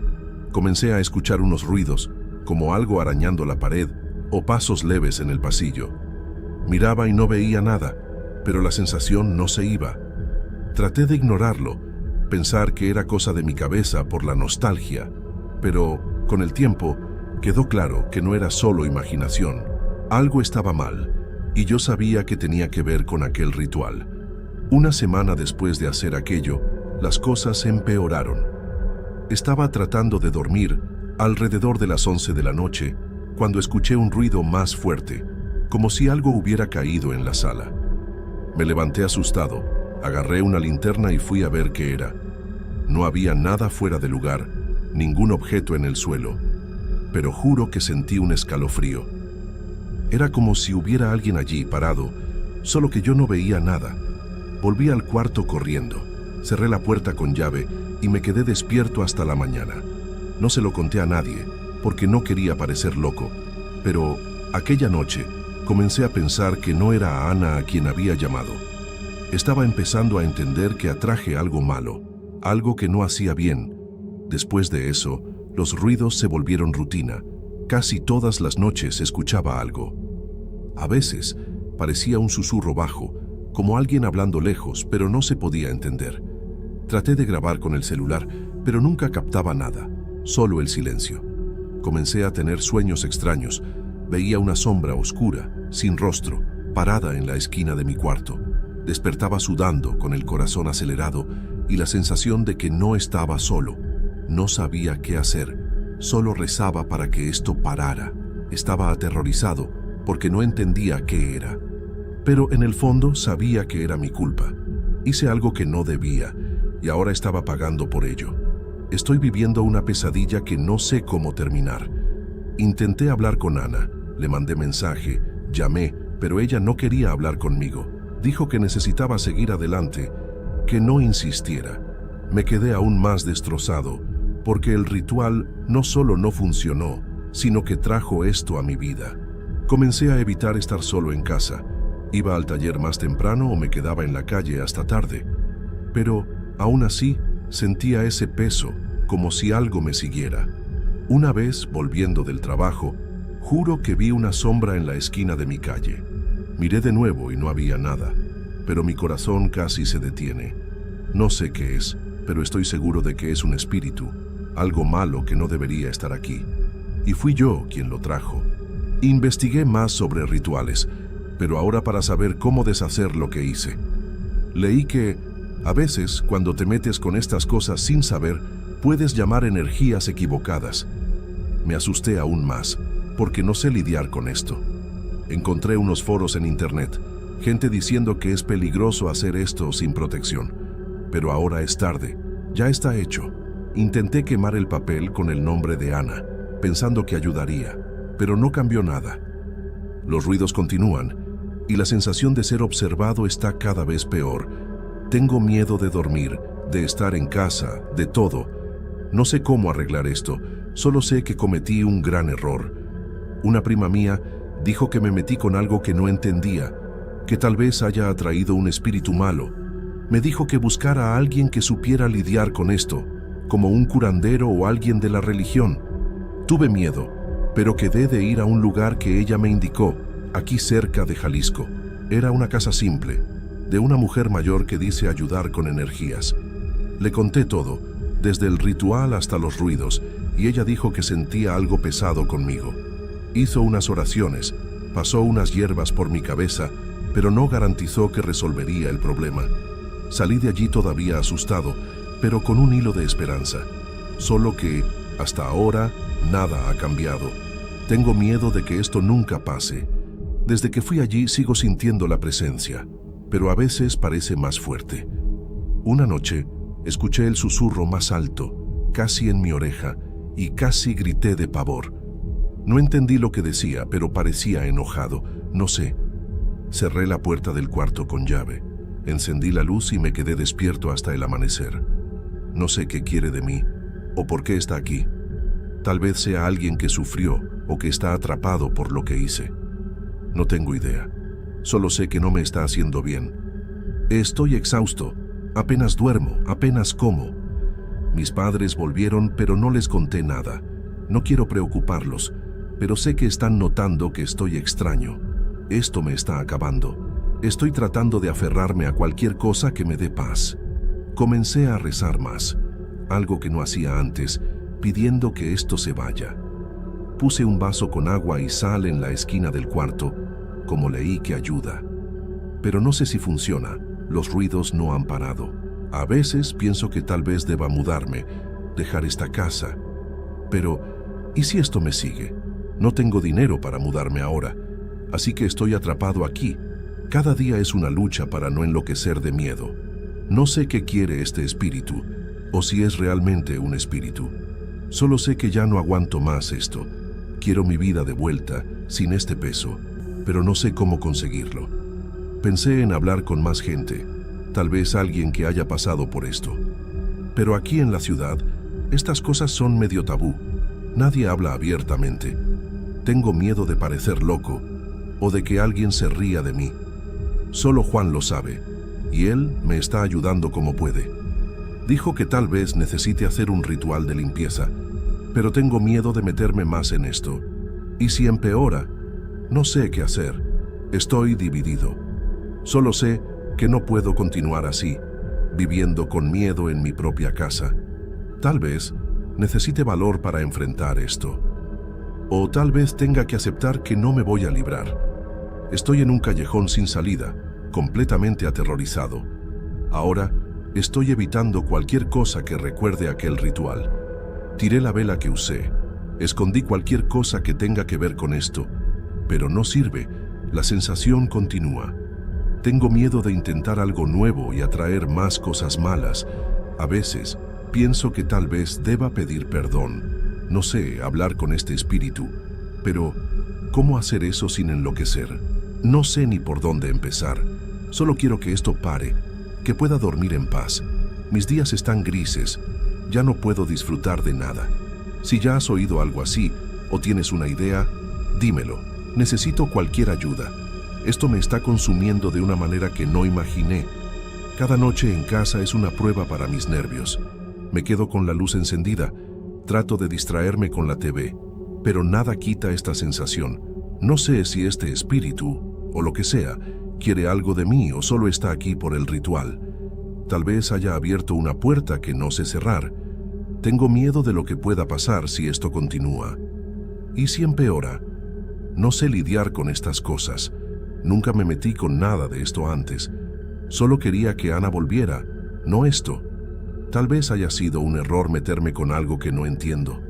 Comencé a escuchar unos ruidos, como algo arañando la pared o pasos leves en el pasillo. Miraba y no veía nada, pero la sensación no se iba. Traté de ignorarlo, pensar que era cosa de mi cabeza por la nostalgia, pero con el tiempo quedó claro que no era solo imaginación. Algo estaba mal, y yo sabía que tenía que ver con aquel ritual. Una semana después de hacer aquello, las cosas empeoraron. Estaba tratando de dormir alrededor de las 11 de la noche cuando escuché un ruido más fuerte, como si algo hubiera caído en la sala. Me levanté asustado, agarré una linterna y fui a ver qué era. No había nada fuera de lugar, ningún objeto en el suelo, pero juro que sentí un escalofrío. Era como si hubiera alguien allí parado, solo que yo no veía nada. Volví al cuarto corriendo, cerré la puerta con llave y me quedé despierto hasta la mañana. No se lo conté a nadie, porque no quería parecer loco, pero aquella noche comencé a pensar que no era a Ana a quien había llamado. Estaba empezando a entender que atraje algo malo, algo que no hacía bien. Después de eso, los ruidos se volvieron rutina. Casi todas las noches escuchaba algo. A veces parecía un susurro bajo, como alguien hablando lejos, pero no se podía entender. Traté de grabar con el celular, pero nunca captaba nada, solo el silencio. Comencé a tener sueños extraños. Veía una sombra oscura, sin rostro, parada en la esquina de mi cuarto. Despertaba sudando, con el corazón acelerado y la sensación de que no estaba solo. No sabía qué hacer, solo rezaba para que esto parara. Estaba aterrorizado porque no entendía qué era. Pero en el fondo sabía que era mi culpa. Hice algo que no debía y ahora estaba pagando por ello. Estoy viviendo una pesadilla que no sé cómo terminar. Intenté hablar con Ana, le mandé mensaje, llamé, pero ella no quería hablar conmigo. Dijo que necesitaba seguir adelante, que no insistiera. Me quedé aún más destrozado, porque el ritual no solo no funcionó, sino que trajo esto a mi vida. Comencé a evitar estar solo en casa. Iba al taller más temprano o me quedaba en la calle hasta tarde. Pero, aún así, sentía ese peso, como si algo me siguiera. Una vez, volviendo del trabajo, juro que vi una sombra en la esquina de mi calle. Miré de nuevo y no había nada, pero mi corazón casi se detiene. No sé qué es, pero estoy seguro de que es un espíritu, algo malo que no debería estar aquí. Y fui yo quien lo trajo. Investigué más sobre rituales, pero ahora para saber cómo deshacer lo que hice. Leí que, a veces, cuando te metes con estas cosas sin saber, puedes llamar energías equivocadas. Me asusté aún más, porque no sé lidiar con esto. Encontré unos foros en internet, gente diciendo que es peligroso hacer esto sin protección. Pero ahora es tarde, ya está hecho. Intenté quemar el papel con el nombre de Ana, pensando que ayudaría, pero no cambió nada. Los ruidos continúan, y la sensación de ser observado está cada vez peor. Tengo miedo de dormir, de estar en casa, de todo. No sé cómo arreglar esto, solo sé que cometí un gran error. Una prima mía dijo que me metí con algo que no entendía, que tal vez haya atraído un espíritu malo. Me dijo que buscara a alguien que supiera lidiar con esto, como un curandero o alguien de la religión. Tuve miedo, pero quedé de ir a un lugar que ella me indicó, aquí cerca de Jalisco. Era una casa simple, de una mujer mayor que dice ayudar con energías. Le conté todo, desde el ritual hasta los ruidos, y ella dijo que sentía algo pesado conmigo. Hizo unas oraciones, pasó unas hierbas por mi cabeza, pero no garantizó que resolvería el problema. Salí de allí todavía asustado, pero con un hilo de esperanza. Solo que, hasta ahora, nada ha cambiado. Tengo miedo de que esto nunca pase. Desde que fui allí sigo sintiendo la presencia, pero a veces parece más fuerte. Una noche, escuché el susurro más alto, casi en mi oreja, y casi grité de pavor. No entendí lo que decía, pero parecía enojado. No sé. Cerré la puerta del cuarto con llave. Encendí la luz y me quedé despierto hasta el amanecer. No sé qué quiere de mí, o por qué está aquí. Tal vez sea alguien que sufrió o que está atrapado por lo que hice. No tengo idea. Solo sé que no me está haciendo bien. Estoy exhausto, apenas duermo, apenas como. Mis padres volvieron, pero no les conté nada. No quiero preocuparlos, pero sé que están notando que estoy extraño. Esto me está acabando. Estoy tratando de aferrarme a cualquier cosa que me dé paz. Comencé a rezar más, algo que no hacía antes, pidiendo que esto se vaya. Puse un vaso con agua y sal en la esquina del cuarto, como leí que ayuda. Pero no sé si funciona, los ruidos no han parado. A veces pienso que tal vez deba mudarme, dejar esta casa. Pero, ¿y si esto me sigue? No tengo dinero para mudarme ahora, así que estoy atrapado aquí. Cada día es una lucha para no enloquecer de miedo. No sé qué quiere este espíritu, o si es realmente un espíritu. Solo sé que ya no aguanto más esto. Quiero mi vida de vuelta, sin este peso, pero no sé cómo conseguirlo. Pensé en hablar con más gente, tal vez alguien que haya pasado por esto. Pero aquí en la ciudad, estas cosas son medio tabú. Nadie habla abiertamente. Tengo miedo de parecer loco, o de que alguien se ría de mí. Solo Juan lo sabe, y él me está ayudando como puede. Dijo que tal vez necesite hacer un ritual de limpieza, pero tengo miedo de meterme más en esto. ¿Y si empeora? No sé qué hacer. Estoy dividido. Solo sé que no puedo continuar así, viviendo con miedo en mi propia casa. Tal vez necesite valor para enfrentar esto. O tal vez tenga que aceptar que no me voy a librar. Estoy en un callejón sin salida, completamente aterrorizado. Ahora estoy evitando cualquier cosa que recuerde aquel ritual. Tiré la vela que usé, escondí cualquier cosa que tenga que ver con esto, pero no sirve, la sensación continúa. Tengo miedo de intentar algo nuevo y atraer más cosas malas. A veces pienso que tal vez deba pedir perdón, no sé, hablar con este espíritu, pero ¿cómo hacer eso sin enloquecer? No sé ni por dónde empezar. Solo quiero que esto pare, que pueda dormir en paz. Mis días están grises. Ya no puedo disfrutar de nada. Si ya has oído algo así, o tienes una idea, dímelo. Necesito cualquier ayuda. Esto me está consumiendo de una manera que no imaginé. Cada noche en casa es una prueba para mis nervios. Me quedo con la luz encendida. Trato de distraerme con la TV, pero nada quita esta sensación. No sé si este espíritu, o lo que sea, quiere algo de mí o solo está aquí por el ritual. Tal vez haya abierto una puerta que no sé cerrar. Tengo miedo de lo que pueda pasar si esto continúa. ¿Y si empeora? No sé lidiar con estas cosas. Nunca me metí con nada de esto antes. Solo quería que Ana volviera, no esto. Tal vez haya sido un error meterme con algo que no entiendo.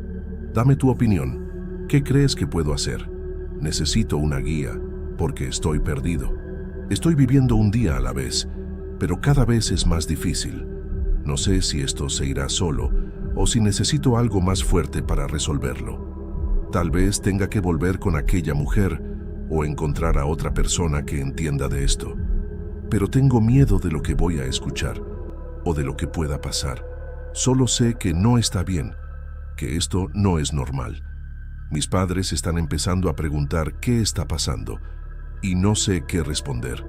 Dame tu opinión. ¿Qué crees que puedo hacer? Necesito una guía, porque estoy perdido. Estoy viviendo un día a la vez, pero cada vez es más difícil. No sé si esto se irá solo o si necesito algo más fuerte para resolverlo. Tal vez tenga que volver con aquella mujer o encontrar a otra persona que entienda de esto. Pero tengo miedo de lo que voy a escuchar o de lo que pueda pasar. Solo sé que no está bien, que esto no es normal. Mis padres están empezando a preguntar qué está pasando y no sé qué responder.